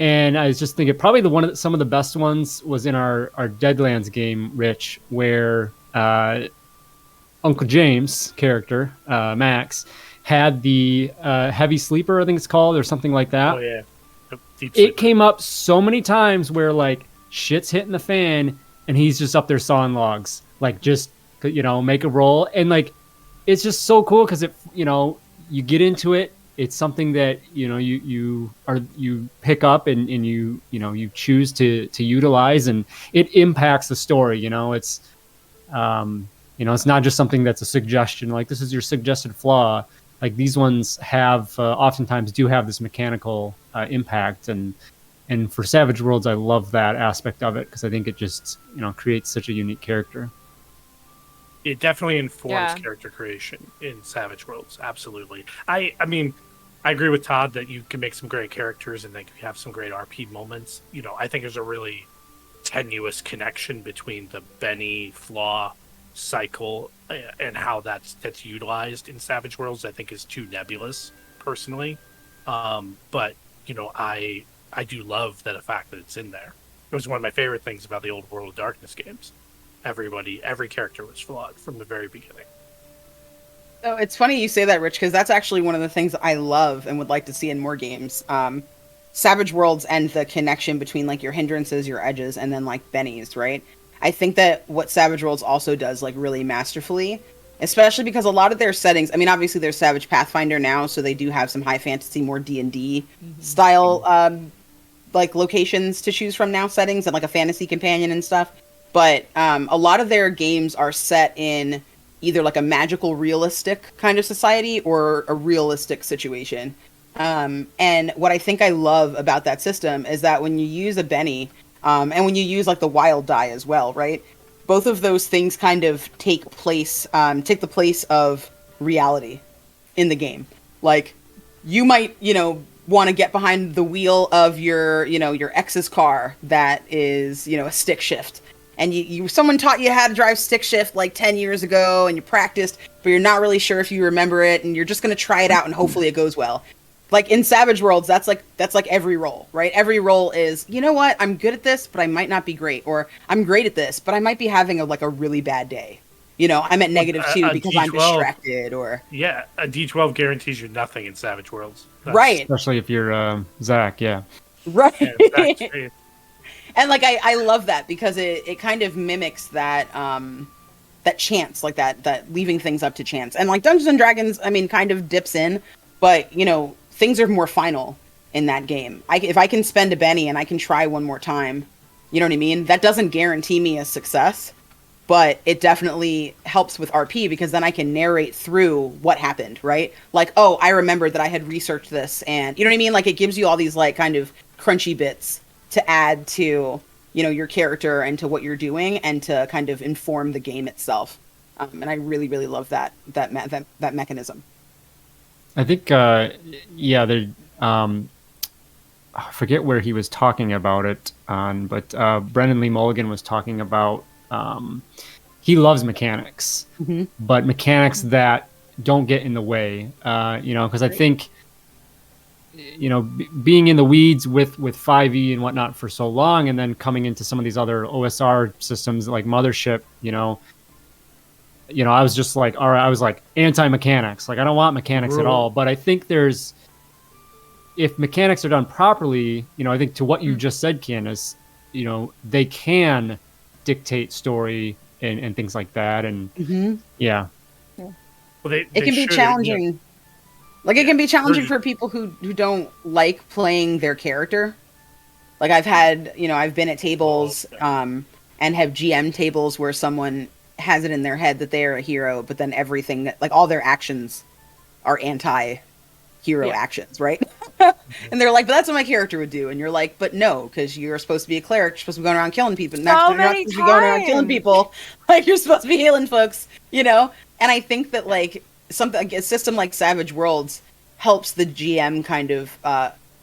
And I was just thinking, probably some of the best ones was in our Deadlands game, Rich, where Uncle James' character, Max, had the heavy sleeper, I think it's called, or something like that. Oh yeah, Deep It sleeper. came up so many times where like shit's hitting the fan, and he's just up there sawing logs, like just make a roll, and like it's just so cool because you get into it. It's something that you pick up and you choose to utilize, and it impacts the story. It's it's not just something that's a suggestion, like this is your suggested flaw. Like these ones have oftentimes do have this mechanical impact, and for Savage Worlds, I love that aspect of it because I think it just creates such a unique character. It definitely informs Yeah. character creation in Savage Worlds. Absolutely. I mean, I agree with Todd that you can make some great characters and they can have some great RP moments. I think there's a really tenuous connection between the Benny flaw cycle and how that's utilized in Savage Worlds. I think is too nebulous, personally. But I do love the fact that it's in there. It was one of my favorite things about the old World of Darkness games. Every character was flawed from the very beginning. Oh, it's funny you say that, Rich, because that's actually one of the things I love and would like to see in more games. Savage Worlds and the connection between like your hindrances, your edges, and then like bennies, right? I think that what Savage Worlds also does like really masterfully, especially because a lot of their settings, I mean, obviously there's Savage Pathfinder now, so they do have some high fantasy, more D&D style like locations to choose from now, settings, and like a fantasy companion and stuff. But a lot of their games are set in either like a magical realistic kind of society or a realistic situation. And what I think I love about that system is that when you use a Benny, and when you use like the wild die as well, right? Both of those things kind of take the place of reality in the game. Like you might, want to get behind the wheel of your ex's car that is, a stick shift. And someone taught you how to drive stick shift like 10 years ago and you practiced, but you're not really sure if you remember it, and you're just going to try it out and hopefully it goes well. Like in Savage Worlds, that's like every role, right? Every role is, you know what, I'm good at this, but I might not be great, or I'm great at this, but I might be having a really bad day. I'm at -2 because I'm distracted, or Yeah, a D12 guarantees you nothing in Savage Worlds. right, Especially if you're Zach, yeah. right. Yeah, exactly. And like I love that because it kind of mimics that that chance, like that leaving things up to chance. And like Dungeons and Dragons, I mean, kind of dips in, but things are more final in that game. If I can spend a Benny and I can try one more time, you know what I mean? That doesn't guarantee me a success, but it definitely helps with RP because then I can narrate through what happened, right? Like, oh, I remembered that I had researched this, and you know what I mean? Like it gives you all these like kind of crunchy bits to add to, your character and to what you're doing and to kind of inform the game itself. And I really, really love that mechanism. I think, I forget where he was talking about it on, but Brendan Lee Mulligan was talking about he loves mechanics, but mechanics that don't get in the way, because I think, being in the weeds with 5e and whatnot for so long, and then coming into some of these other OSR systems like Mothership, I was just like, all right, I was like anti-mechanics. Like I don't want mechanics at all. But I think if mechanics are done properly, I think to what you just said, Candace, they can dictate story and things like that. And yeah. Well, It can be challenging. Like it can be challenging for people who don't like playing their character. Like I've been at tables and have GM tables where someone has it in their head that they're a hero, but then everything, like all their actions are anti-hero actions, right? And they're like, but that's what my character would do. And you're like, but no, because you're supposed to be a clerk. You're supposed to be going around killing people. You're not supposed to be going around killing people. Like you're supposed to be healing folks, And I think that like a system like Savage Worlds helps the GM kind of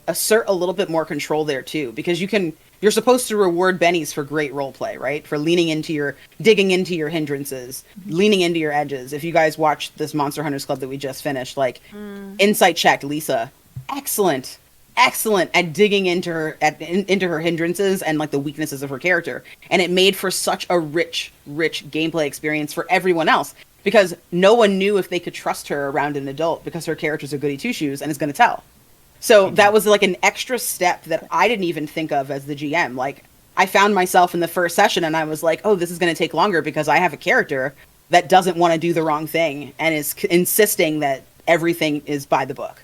assert a little bit more control there too, because you're supposed to reward bennies for great role play, right? For digging into your hindrances, leaning into your edges. If you guys watched this Monster Hunters Club that we just finished, like insight check, Lisa, excellent excellent at digging into her hindrances and like the weaknesses of her character, and it made for such a rich gameplay experience for everyone else, because no one knew if they could trust her around an adult because her character's a goody two shoes and is going to tell. So that was like an extra step that I didn't even think of as the GM. Like, I found myself in the first session and I was like, oh, this is going to take longer because I have a character that doesn't want to do the wrong thing and is insisting that everything is by the book,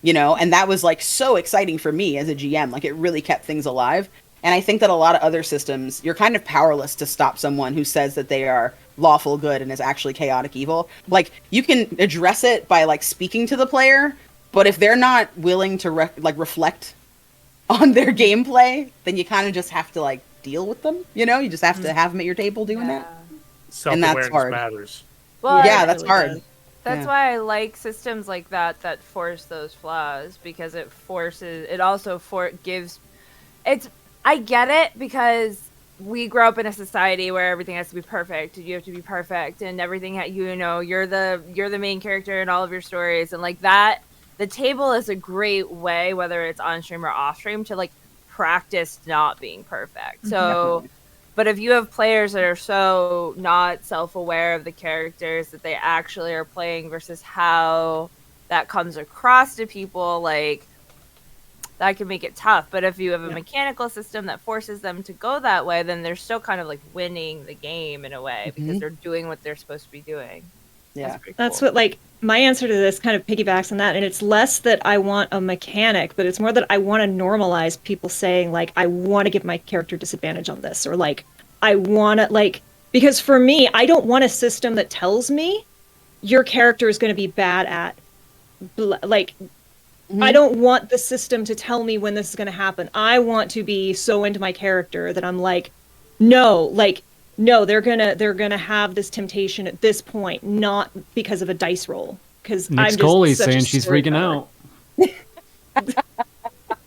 you know? And that was like so exciting for me as a GM. Like, it really kept things alive. And I think that a lot of other systems, you're kind of powerless to stop someone who says that they are lawful good and is actually chaotic evil. Like, you can address it by like speaking to the player, but if they're not willing to reflect on their gameplay, then you kind of just have to like deal with them. You know, you just have to have them at your table doing that. Self-awareness hard. Matters. Well, Yeah, that's hard. That's why I like systems like that force those flaws, because it also gives. I get it, because we grow up in a society where everything has to be perfect. You have to be perfect, and everything. You're the main character in all of your stories, and like that. The table is a great way, whether it's on stream or off stream, to like practice not being perfect. So, but if you have players that are so not self-aware of the characters that they actually are playing versus how that comes across to people, like, that can make it tough. But if you have a mechanical system that forces them to go that way, then they're still kind of like winning the game in a way, because they're doing what they're supposed to be doing. Yeah, that's what, like, my answer to this kind of piggybacks on that, and it's less that I want a mechanic, but it's more that I want to normalize people saying, like, I want to give my character disadvantage on this, or like, I want to, like, because for me, I don't want a system that tells me your character is going to be bad at, like, I don't want the system to tell me when this is going to happen. I want to be so into my character that I'm like, no, they're gonna have this temptation at this point, not because of a dice roll. Because Nick's Coley's saying she's freaking out.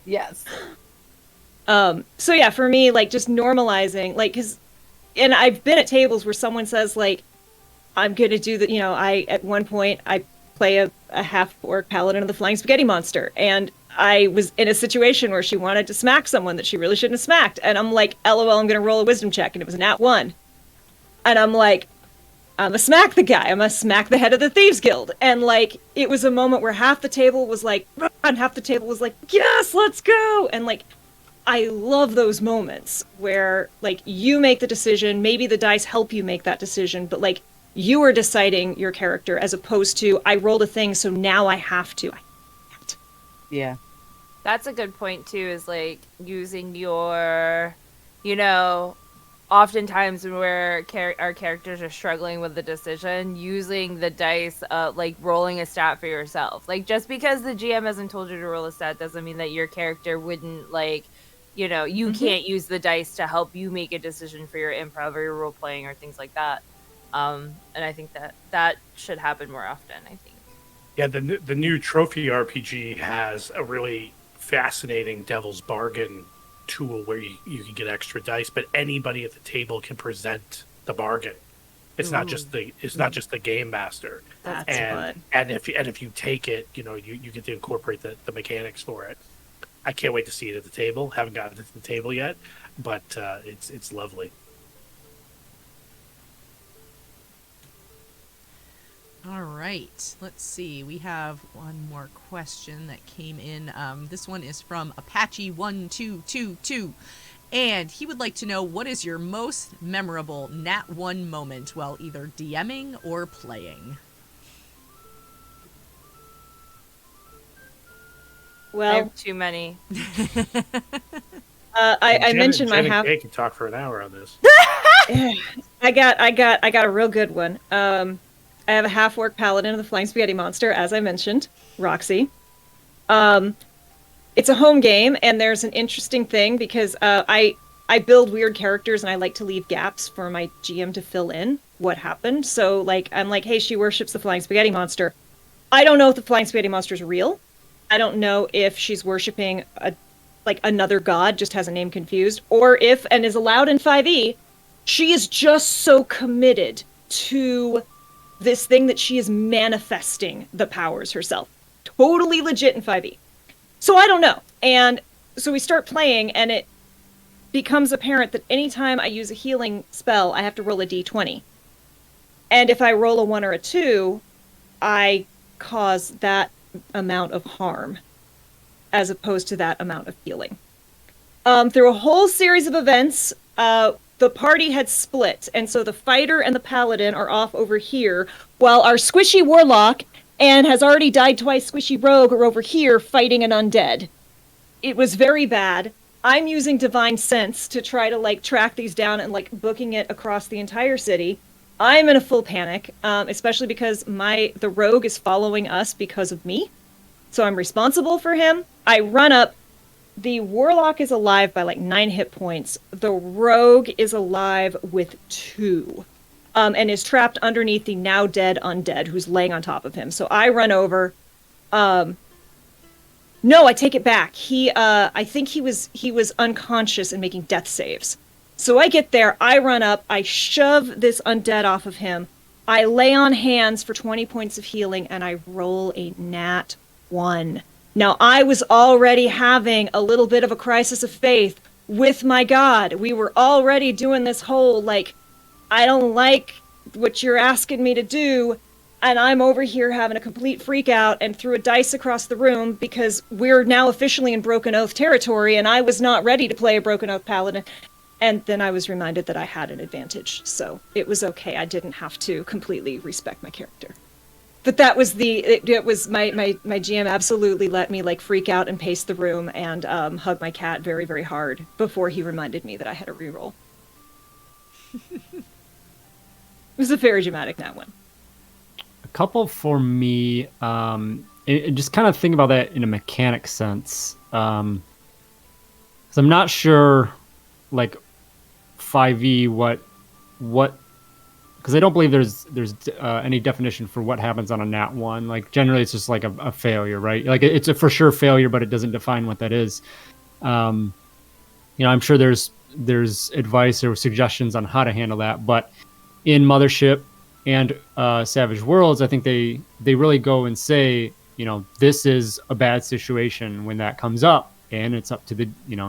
Yes. So yeah, for me, like, just normalizing, like, and I've been at tables where someone says, like, I'm gonna do the, at one point I play a half-orc paladin of the Flying Spaghetti Monster, and I was in a situation where she wanted to smack someone that she really shouldn't have smacked, and I'm like, LOL, I'm gonna roll a wisdom check, and it was a nat 1. And I'm like, I'm gonna smack the guy, I'm gonna smack the head of the Thieves Guild. And like, it was a moment where half the table was like, and half the table was like, yes, let's go! And like, I love those moments where, like, you make the decision, maybe the dice help you make that decision, but like, you are deciding your character, as opposed to, I rolled a thing, so now I have to. Yeah. That's a good point too, is like using your, oftentimes where our characters are struggling with the decision, using the dice, like rolling a stat for yourself. Like, just because the GM hasn't told you to roll a stat doesn't mean that your character wouldn't, like, you can't use the dice to help you make a decision for your improv or your role playing or things like that. And I think that should happen more often, I think. Yeah, the new Trophy RPG has a really fascinating Devil's Bargain tool where you can get extra dice, but anybody at the table can present the bargain. It's not just the game master. That's fun. And if you take it, you get to incorporate the mechanics for it. I can't wait to see it at the table. Haven't gotten it to the table yet, but it's lovely. All right, let's see. We have one more question that came in. This one is from Apache1222, and he would like to know, what is your most memorable Nat 1 moment while either DMing or playing? Well, I have too many. I mentioned my half. Jay can talk for an hour on this. I got a real good one. I have a half-orc paladin of the Flying Spaghetti Monster, as I mentioned, Roxy. It's a home game, and there's an interesting thing, because I build weird characters, and I like to leave gaps for my GM to fill in what happened. So, like, I'm like, hey, she worships the Flying Spaghetti Monster. I don't know if the Flying Spaghetti Monster is real. I don't know if she's worshipping another god, just has a name confused, or if, and is allowed in 5e, she is just so committed to this thing that she is manifesting the powers herself. Totally legit in 5e. So I don't know. And so we start playing, and it becomes apparent that anytime I use a healing spell, I have to roll a d20. And if I roll a 1 or a 2, I cause that amount of harm, as opposed to that amount of healing. Through a whole series of events, the party had split, and so the fighter and the paladin are off over here, while our squishy warlock and has already died twice squishy rogue are over here fighting an undead. It was very bad. I'm using divine sense to try to track these down and booking it across the entire city. I'm in a full panic, especially because the rogue is following us because of me, so I'm responsible for him. I run up. The warlock is alive by 9 hit points. The rogue is alive with 2. And is trapped underneath the now dead undead who's laying on top of him. So I run over. No, I take it back. I think he was unconscious and making death saves. So I get there, I run up, I shove this undead off of him. I lay on hands for 20 points of healing, and I roll a nat 1. Now, I was already having a little bit of a crisis of faith with my god. We were already doing this whole, I don't like what you're asking me to do, and I'm over here having a complete freak out and threw a dice across the room because we're now officially in Broken Oath territory, and I was not ready to play a Broken Oath paladin. And then I was reminded that I had an advantage, so it was okay. I didn't have to completely respect my character. But that was it was my GM absolutely let me freak out and pace the room and hug my cat very, very hard before he reminded me that I had a reroll. It was a very dramatic nat one. A couple for me, just kind of think about that in a mechanic sense. 'Cause I'm not sure, 5e what because I don't believe there's any definition for what happens on a nat 1. Generally it's just a failure, right? It's a for sure failure, but it doesn't define what that is. I'm sure there's advice or suggestions on how to handle that, but in Mothership and Savage Worlds, I think they really go and say, this is a bad situation when that comes up, and it's up to the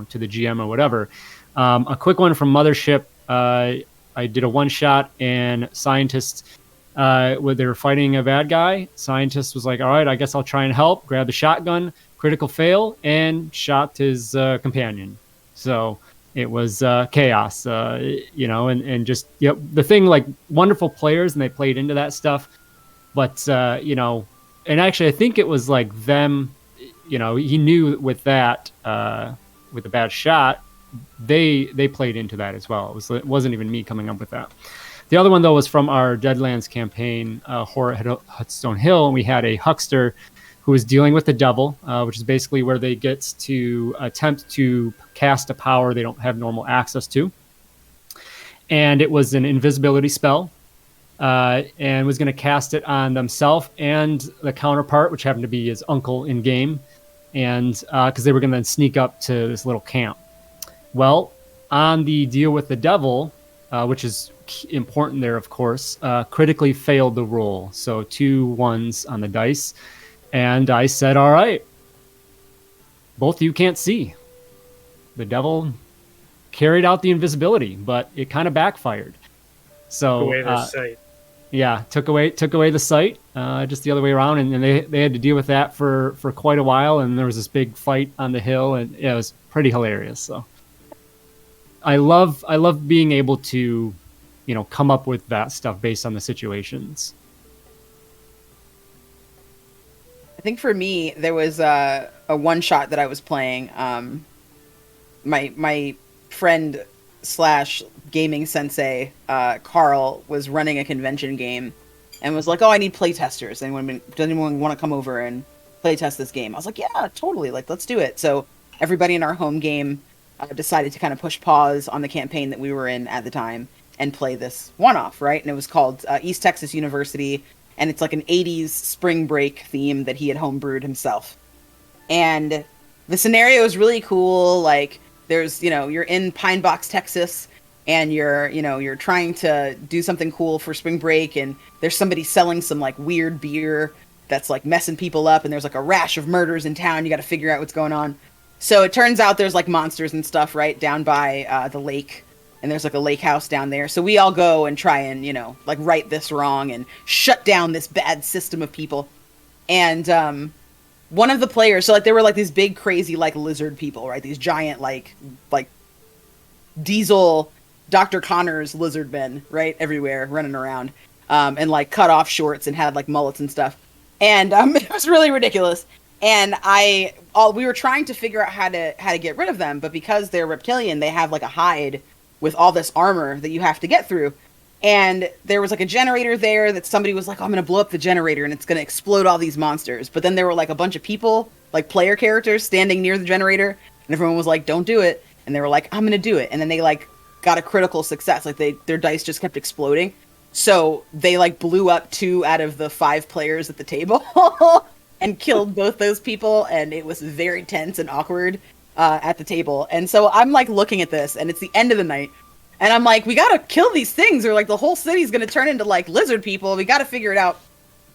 to the GM or whatever. A quick one from Mothership. I did a one shot, and Scientist, when they were fighting a bad guy, Scientist was like, all right, I guess I'll try and help. Grabbed the shotgun, critical fail, and shot his companion. So it was chaos, and just, the thing, wonderful players, and they played into that stuff. But, and actually I think it was them, he knew with that, with a bad shot, they played into that as well. It wasn't even me coming up with that. The other one, though, was from our Deadlands campaign, Horror at Hutstone Hill, and we had a huckster who was dealing with the devil, which is basically where they get to attempt to cast a power they don't have normal access to. And it was an invisibility spell, and was going to cast it on themselves and the counterpart, which happened to be his uncle in game, and because they were going to sneak up to this little camp. Well, on the deal with the devil, which is important there, of course, critically failed the roll. So 2 1s on the dice. And I said, all right, both of you can't see. The devil carried out the invisibility, but it kind of backfired. So away their sight. Yeah, took away the sight, just the other way around. And they had to deal with that for quite a while. And there was this big fight on the hill, and it was pretty hilarious. So I love being able to, come up with that stuff based on the situations. I think for me, there was a one shot that I was playing. My friend / gaming sensei, Carl, was running a convention game and was like, "Oh, I need playtesters. Does anyone want to come over and playtest this game?" I was like, "Yeah, totally. Let's do it." So everybody in our home game decided to kind of push pause on the campaign that we were in at the time and play this one-off, right? And it was called East Texas University, and it's an 80s spring break theme that he had homebrewed himself. And the scenario is really cool. There's, you're in Pine Box, Texas, and you're trying to do something cool for spring break, and there's somebody selling some weird beer that's messing people up, and there's a rash of murders in town. You got to figure out what's going on. So it turns out there's like monsters and stuff right down by the lake, and there's like a lake house down there. So we all go and try and, you know, like right this wrong and shut down this bad system of people. And one of the players, so like there were like these big crazy like lizard people, right? These giant like Diesel Dr. Connors lizard men, right? Everywhere running around. And like cut off shorts and had like mullets and stuff. And it was really ridiculous. And we were trying to figure out how to get rid of them, but because they're reptilian, they have like a hide with all this armor that you have to get through. And there was like a generator there that somebody was like, oh, I'm going to blow up the generator and it's going to explode all these monsters. But then there were like a bunch of people, like player characters standing near the generator, and everyone was like, don't do it. And they were like, I'm going to do it. And then they like got a critical success. Like their dice just kept exploding. So they like blew up 2 out of the 5 players at the table and killed both those people. And it was very tense and awkward at the table. And so I'm like looking at this, and it's the end of the night. And I'm like, we gotta kill these things, or like the whole city's gonna turn into like lizard people. We gotta figure it out.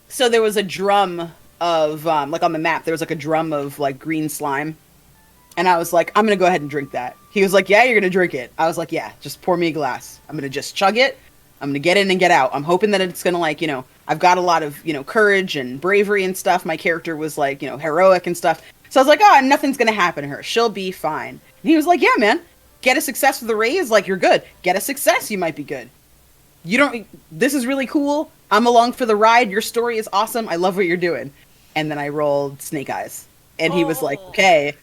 So there was a drum of, like on the map, there was like a drum of like green slime. And I was like, I'm gonna go ahead and drink that. He was like, yeah, you're gonna drink it. I was like, yeah, just pour me a glass. I'm gonna just chug it. I'm gonna get in and get out. I'm hoping that it's gonna like, you know, I've got a lot of, you know, courage and bravery and stuff. My character was like, you know, heroic and stuff. So I was like, oh, nothing's gonna happen to her. She'll be fine. And he was like, yeah, man. Get a success with the raise, like you're good. Get a success, you might be good. This is really cool. I'm along for the ride. Your story is awesome. I love what you're doing. And then I rolled snake eyes. And he was like, okay,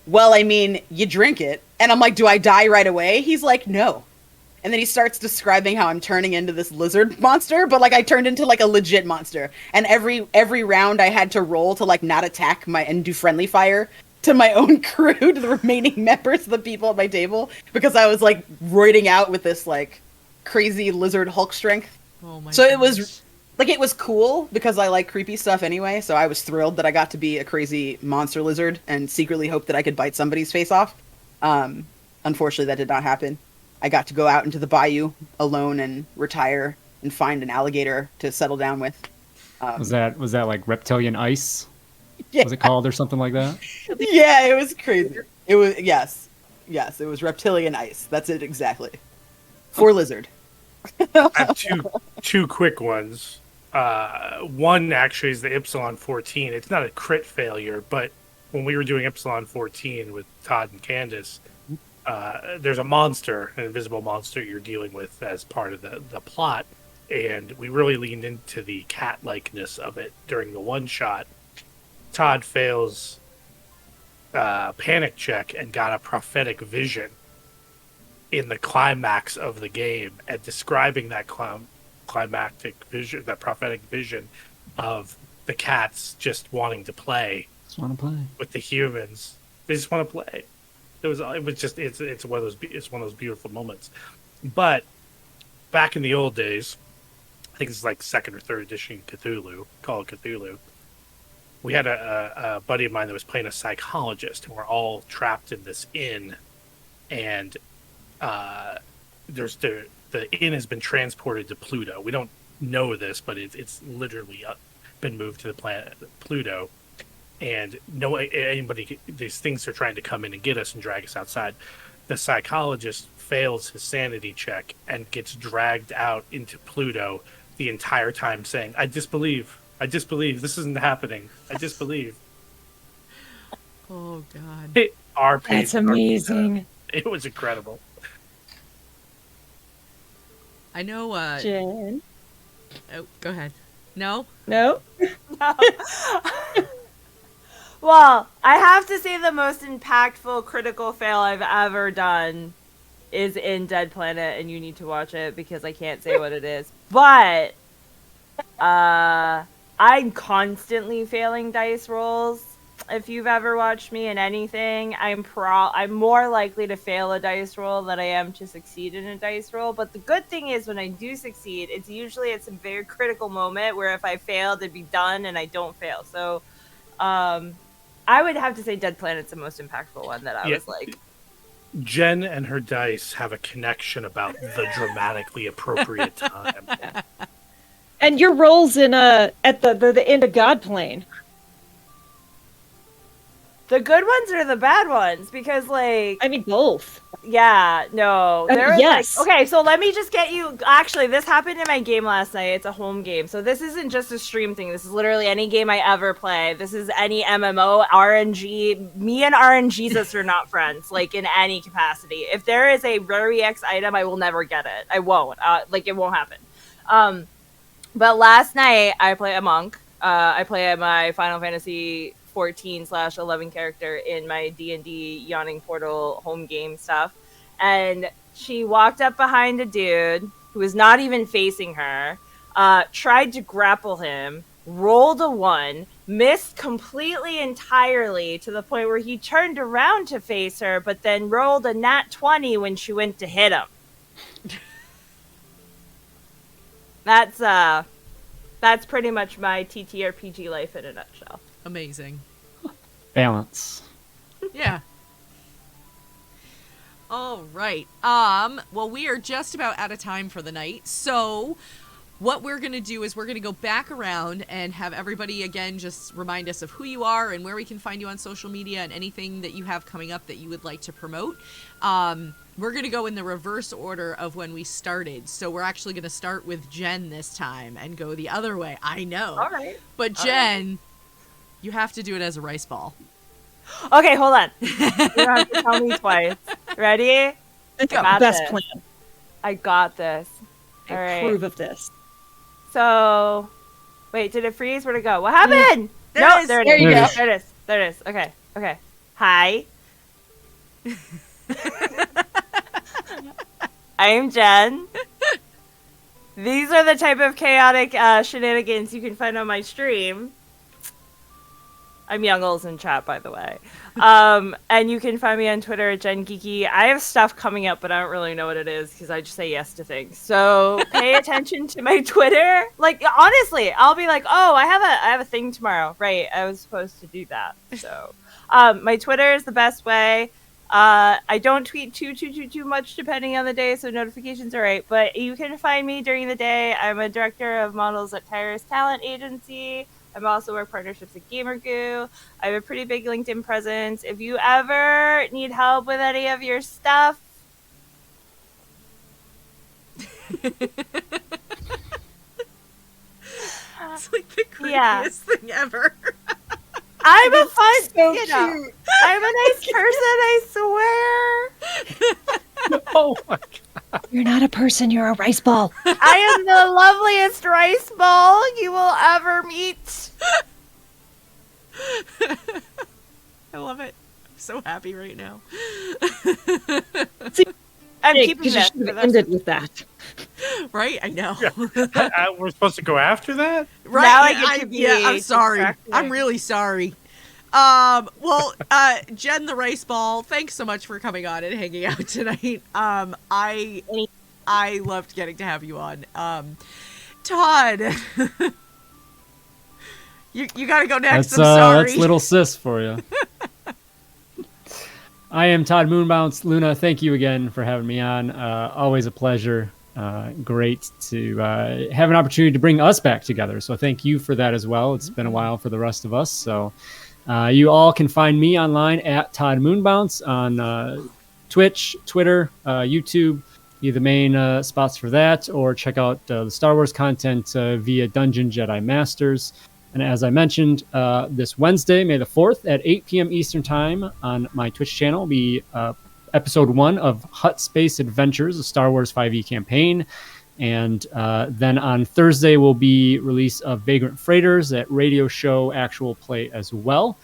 well, I mean, you drink it. And I'm like, do I die right away? He's like, no. And then he starts describing how I'm turning into this lizard monster, but like I turned into like a legit monster. And every round I had to roll to like not attack and do friendly fire to my own crew, to the remaining members of the people at my table, because I was like roiding out with this like crazy lizard Hulk strength. Oh my so goodness. it was cool because I like creepy stuff anyway, so I was thrilled that I got to be a crazy monster lizard and secretly hoped that I could bite somebody's face off. Unfortunately, that did not happen. I got to go out into the bayou alone and retire and find an alligator to settle down with. Was that like reptilian ice? Yeah. Was it called or something like that? Yeah, it was crazy. It was yes, it was reptilian ice. That's it exactly. For lizard. I have two quick ones. One actually is the Epsilon 14. It's not a crit failure, but when we were doing Epsilon 14 with Todd and Candace, there's a monster, an invisible monster you're dealing with as part of the plot, and we really leaned into the cat-likeness of it during the one shot. Todd fails panic check and got a prophetic vision in the climax of the game, and describing that climactic vision, that prophetic vision of the cats just wanting to play. Just want to play with the humans. They just want to play. It's one of those beautiful moments. But back in the old days, I think it's like 2nd or 3rd edition Cthulhu, Call of Cthulhu. We had a buddy of mine that was playing a psychologist, and we're all trapped in this inn. And there's the inn has been transported to Pluto. We don't know this, but it's literally been moved to the planet Pluto. And these things are trying to come in and get us and drag us outside. The psychologist fails his sanity check and gets dragged out into Pluto the entire time saying, I disbelieve. This isn't happening. I disbelieve. Oh, God. That's amazing. It was incredible. I know, Jen? Oh, go ahead. No? No? Well, I have to say the most impactful critical fail I've ever done is in Dead Planet, and you need to watch it because I can't say what it is. But I'm constantly failing dice rolls. If you've ever watched me in anything, I'm more likely to fail a dice roll than I am to succeed in a dice roll. But the good thing is when I do succeed, it's usually at some very critical moment where if I failed, it'd be done and I don't fail. So I would have to say Dead Planet's the most impactful one that I was like. Jen and her dice have a connection about the dramatically appropriate time. And your rolls in at the end of God Plane. The good ones or the bad ones? Because, like... I mean, both. Yeah, no. There was yes. like, okay, so let me just get you... Actually, this happened in my game last night. It's a home game. So this isn't just a stream thing. This is literally any game I ever play. This is any MMO, RNG. Me and RNGesus are not friends, like, in any capacity. If there is a Rare EX item, I will never get it. I won't. It won't happen. But last night, I play a monk. I play my Final Fantasy 14/11 character in my D&D Yawning Portal home game stuff, and she walked up behind a dude who was not even facing her, tried to grapple him, rolled a 1, missed completely entirely to the point where he turned around to face her, but then rolled a nat 20 when she went to hit him. That's pretty much my TTRPG life in a nutshell. Amazing. Balance. Yeah. All right. Well, we are just about out of time for the night. So what we're going to do is we're going to go back around and have everybody again just remind us of who you are and where we can find you on social media and anything that you have coming up that you would like to promote. We're going to go in the reverse order of when we started. So we're actually going to start with Jen this time and go the other way. I know. All right. But Jen, you have to do it as a rice ball. Okay, hold on. You don't have to tell me twice. Ready? Best plan. I got this. I All right. approve of this. So, wait, did it freeze? Where'd it go? What happened? There it is. There it There is. you go. There it is. There it is. Okay. Hi. I am Jen. These are the type of chaotic shenanigans you can find on my stream. I'm Youngles in chat, by the way. And you can find me on Twitter at JenGeeky. I have stuff coming up, but I don't really know what it is because I just say yes to things. So pay attention to my Twitter. Like, honestly, I'll be like, oh, I have a thing tomorrow. Right, I was supposed to do that. So my Twitter is the best way. I don't tweet too much depending on the day, so notifications are right. But you can find me during the day. I'm a director of models at Tyrus Talent Agency. I'm also work partnerships at GamerGoo. I have a pretty big LinkedIn presence. If you ever need help with any of your stuff, It's like the creepiest thing ever. I'm a fun, So you know, cute. I'm a nice person, I swear. Oh my god. You're not a person, you're a rice ball. I am the loveliest rice ball you will ever meet. I love it. I'm so happy right now. I'm Hey, keeping 'cause you this. should have ended with that. Right? I know. We're supposed to go after that? Right? Now I get to be I'm sorry. distracted. I'm really sorry. Jen the Rice Ball, thanks so much for coming on and hanging out tonight. I loved getting to have you on. Todd, you gotta go next. I'm sorry. That's little sis for you. I am Todd Moonbounce. Luna, thank you again for having me on. Always a pleasure. Great to have an opportunity to bring us back together. So thank you for that as well. It's been a while for the rest of us. So you all can find me online at Todd Moonbounce on Twitch, Twitter, YouTube. Be the main spots for that, or check out the Star Wars content via Dungeon Jedi Masters. And as I mentioned, this Wednesday, May the 4th at 8 p.m. Eastern Time on my Twitch channel will be Episode 1 of Hut Space Adventures, a Star Wars 5e campaign. And then on Thursday will be release of Vagrant Freighters at Radio Show Actual Play as well.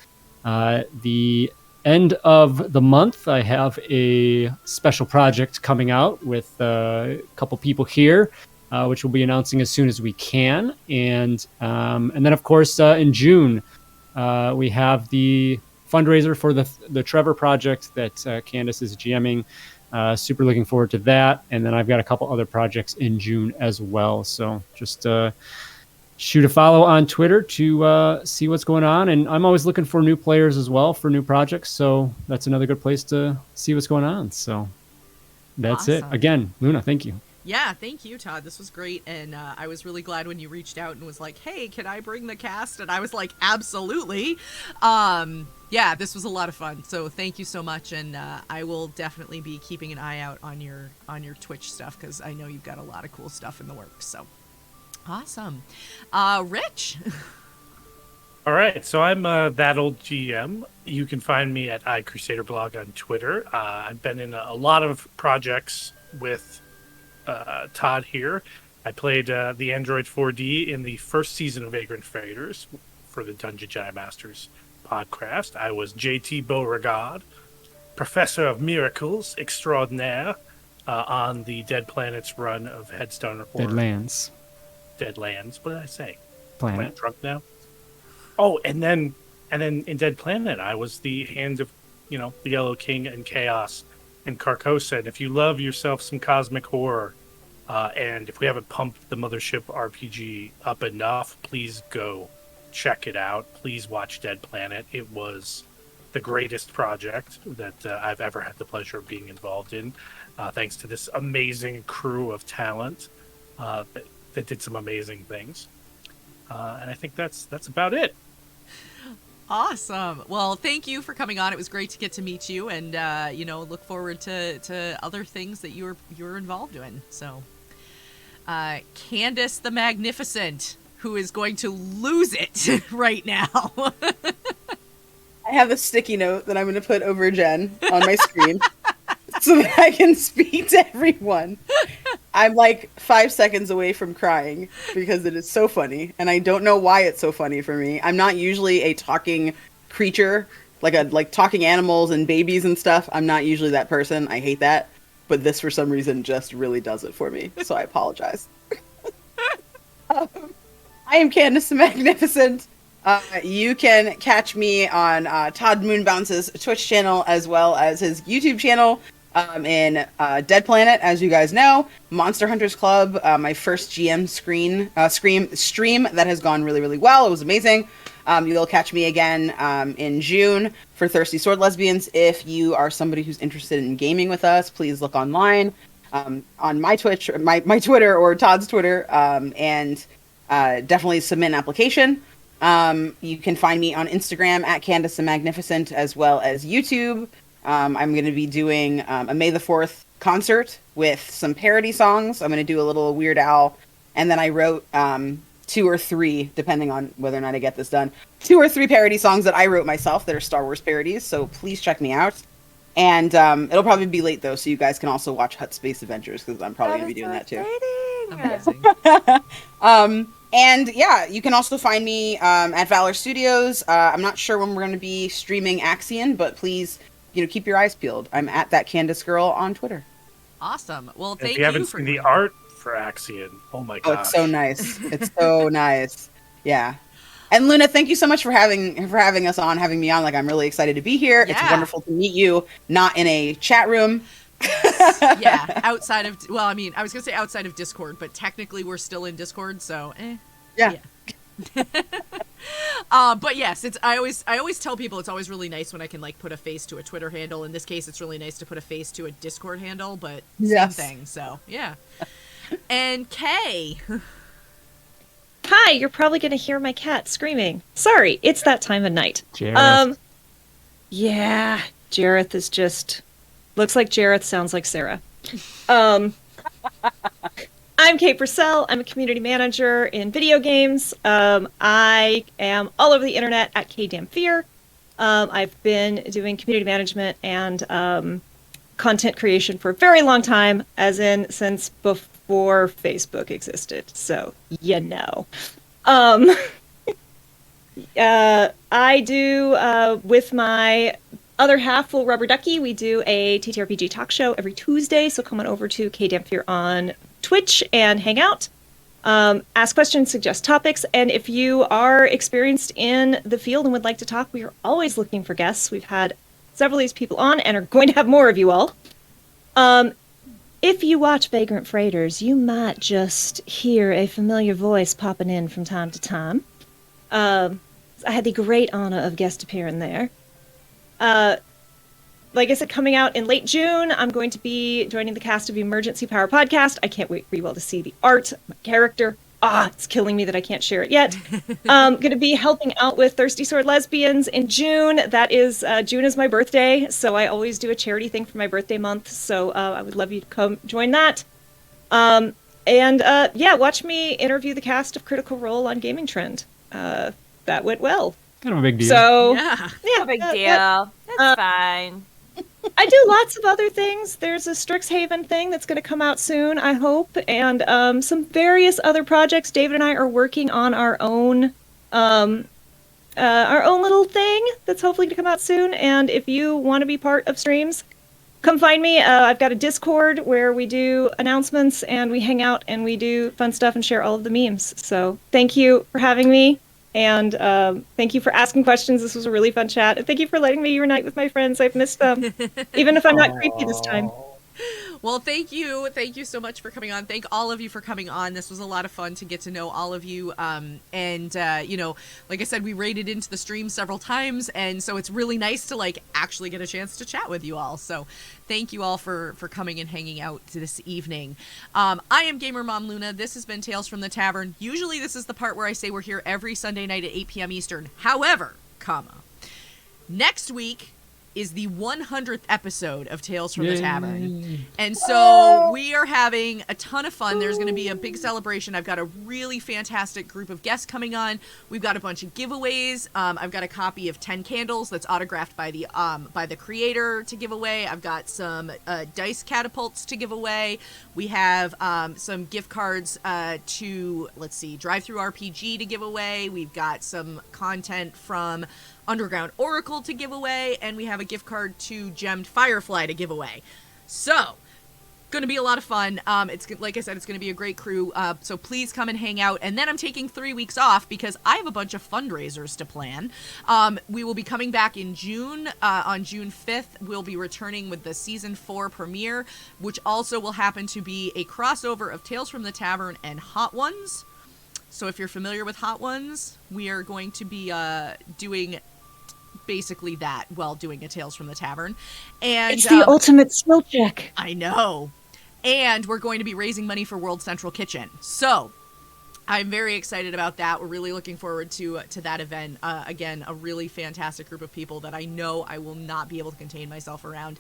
The end of the month, I have a special project coming out with a couple people here, which we'll be announcing as soon as we can. And then, of course, in June, we have the fundraiser for the Trevor project that Candace is GMing. Super looking forward to that. And then I've got a couple other projects in June as well. So just shoot a follow on Twitter to see what's going on. And I'm always looking for new players as well for new projects. So that's another good place to see what's going on. So that's Awesome. it. Again, Luna, thank you. Yeah, thank you, Todd. This was great, and I was really glad when you reached out and was like, "Hey, can I bring the cast?" And I was like, "Absolutely." Yeah, this was a lot of fun. So thank you so much, and I will definitely be keeping an eye out on your Twitch stuff because I know you've got a lot of cool stuff in the works. So awesome, Rich. All right, so I'm that old GM. You can find me at iCrusaderblog on Twitter. I've been in a lot of projects with Todd here. I played the Android 4D in the first season of Vagrant Freighters for the Dungeon Giant Masters podcast. I was JT Beauregard, Professor of Miracles Extraordinaire on the Dead Planets run of Headstone Horror. Deadlands. Deadlands. What did I say? Planet. Am I drunk now? Oh, and then in Dead Planet, I was the hand of, the Yellow King and Chaos and Carcosa. And if you love yourself some cosmic horror, and if we haven't pumped the Mothership RPG up enough, please go check it out. Please watch Dead Planet. It was the greatest project that I've ever had the pleasure of being involved in, thanks to this amazing crew of talent that did some amazing things. And I think that's about it. Awesome. Well, thank you for coming on. It was great to get to meet you, and look forward to other things that you're involved in. So, Candace the Magnificent, who is going to lose it right now. I have a sticky note that I'm going to put over Jen on my screen so that I can speak to everyone. I'm like 5 seconds away from crying because it is so funny, and I don't know why it's so funny for me. I'm not usually a talking creature, like talking animals and babies and stuff. I'm not usually that person. I hate that. But this, for some reason, just really does it for me. So I apologize. I am Candace the Magnificent. You can catch me on Todd Moonbounce's Twitch channel as well as his YouTube channel. In Dead Planet, as you guys know, Monster Hunters Club, my first GM stream that has gone really, really well. It was amazing. You'll catch me again in June for Thirsty Sword Lesbians. If you are somebody who's interested in gaming with us, please look online on my Twitch, my Twitter, or Todd's Twitter, and definitely submit an application. You can find me on Instagram at Candace the Magnificent, as well as YouTube. I'm going to be doing a May the 4th concert with some parody songs. I'm going to do a little Weird Al. And then I wrote 2 or 3, depending on whether or not I get this done, 2 or 3 parody songs that I wrote myself that are Star Wars parodies. So please check me out. And it'll probably be late, though, so you guys can also watch Hut Space Adventures, because I'm probably going to be doing that, too. Amazing. And yeah, you can also find me at Valor Studios. I'm not sure when we're going to be streaming Axion, but please, keep your eyes peeled. I'm at that Candace Girl on Twitter. Awesome. Well, thank you. If you haven't seen the art for Axion, oh my god, it's so nice. It's so nice. Yeah. And Luna, thank you so much for having me on. Like, I'm really excited to be here. Yeah. It's wonderful to meet you, not in a chat room. Yeah, outside of, well, I mean, I was gonna say outside of Discord, but technically we're still in Discord, so yeah. But yes, I always tell people it's always really nice when I can put a face to a Twitter handle. In this case, it's really nice to put a face to a Discord handle, but same thing. So yeah. And Kay. Hi, you're probably gonna hear my cat screaming. Sorry, it's that time of night. Jareth. Yeah, Jareth is just looks like Jareth, sounds like Sarah. I'm Kate Purcell. I'm a community manager in video games. I am all over the internet at KDamnFear. I've been doing community management and content creation for a very long time, as in since before Facebook existed. So, I do, with my other half, Full Rubber Ducky, we do a TTRPG talk show every Tuesday, so come on over to KDamnFear on Twitch and hang out, ask questions, suggest topics, and if you are experienced in the field and would like to talk, we are always looking for guests. We've had several of these people on and are going to have more of you all. If you watch Vagrant Freighters, you might just hear a familiar voice popping in from time to time. I had the great honor of guest appearing there. like I said, coming out in late June, I'm going to be joining the cast of Emergency Power Podcast. I can't wait for you all to see the art, my character. It's killing me that I can't share it yet. Going to be helping out with Thirsty Sword Lesbians in June. That is, June is my birthday, so I always do a charity thing for my birthday month. So I would love you to come join that. Watch me interview the cast of Critical Role on Gaming Trend. That went well. Kind of a big deal. So Yeah. No big deal. That's fine. I do lots of other things. There's a Strixhaven thing that's going to come out soon, I hope, and some various other projects. David and I are working on our own little thing that's hopefully going to come out soon. And if you want to be part of streams, come find me. I've got a Discord where we do announcements and we hang out and we do fun stuff and share all of the memes. So thank you for having me. And thank you for asking questions. This was a really fun chat. And thank you for letting me reunite with my friends. I've missed them, even if I'm not creepy this time. Well, thank you. Thank you so much for coming on. Thank all of you for coming on. This was a lot of fun to get to know all of you. Like I said, we raided into the stream several times. And so it's really nice to actually get a chance to chat with you all. So thank you all for coming and hanging out this evening. I am Gamer Mom Luna. This has been Tales from the Tavern. Usually this is the part where I say we're here every Sunday night at 8 p.m. Eastern. However, next week is the 100th episode of Tales from the Tavern. And so we are having a ton of fun. There's going to be a big celebration. I've got a really fantastic group of guests coming on. We've got a bunch of giveaways. I've got a copy of 10 Candles that's autographed by the creator to give away. I've got some dice catapults to give away. We have some gift cards to, Drive Through RPG to give away. We've got some content from Underground Oracle to give away, and we have a gift card to Gemmed Firefly to give away. So, going to be a lot of fun. It's like I said, it's going to be a great crew. So please come and hang out. And then I'm taking 3 weeks off because I have a bunch of fundraisers to plan. We will be coming back in June. On June 5th, we'll be returning with the season 4 premiere, which also will happen to be a crossover of Tales from the Tavern and Hot Ones. So if you're familiar with Hot Ones, we are going to be doing basically that while doing a Tales from the Tavern. And it's the ultimate skill check. I know. And we're going to be raising money for World Central Kitchen. So I'm very excited about that. We're really looking forward to that event. Again, a really fantastic group of people that I know I will not be able to contain myself around.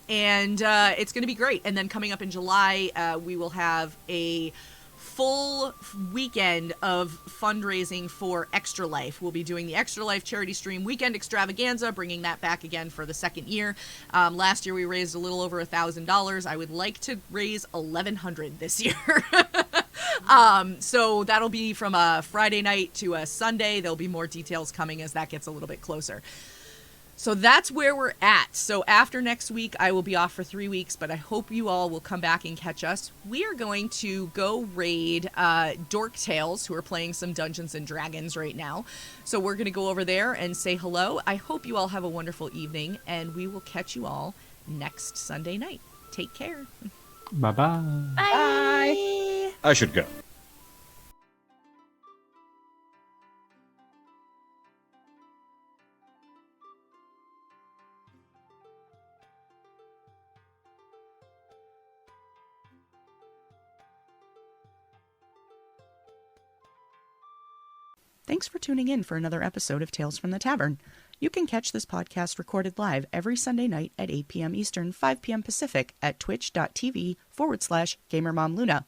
It's going to be great. And then coming up in July, we will have a full weekend of fundraising for Extra Life. We'll be doing the Extra Life charity stream weekend extravaganza, bringing that back again for the second year. Last year we raised a little over $1,000. I would like to raise $1,100 this year. So that'll be from a Friday night to a Sunday. There'll be more details coming as that gets a little bit closer. So that's where we're at. So after next week, I will be off for 3 weeks, but I hope you all will come back and catch us. We are going to go raid Dork Tales, who are playing some Dungeons and Dragons right now. So we're going to go over there and say hello. I hope you all have a wonderful evening, and we will catch you all next Sunday night. Take care. Bye-bye. Bye. I should go. Thanks for tuning in for another episode of Tales from the Tavern. You can catch this podcast recorded live every Sunday night at 8 p.m. Eastern, 5 p.m. Pacific at twitch.tv/GamerMomLuna.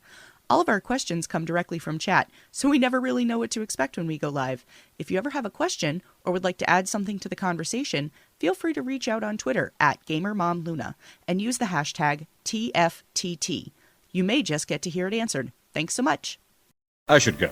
All of our questions come directly from chat, so we never really know what to expect when we go live. If you ever have a question or would like to add something to the conversation, feel free to reach out on Twitter at GamerMomLuna and use the hashtag TFTT. You may just get to hear it answered. Thanks so much. I should go.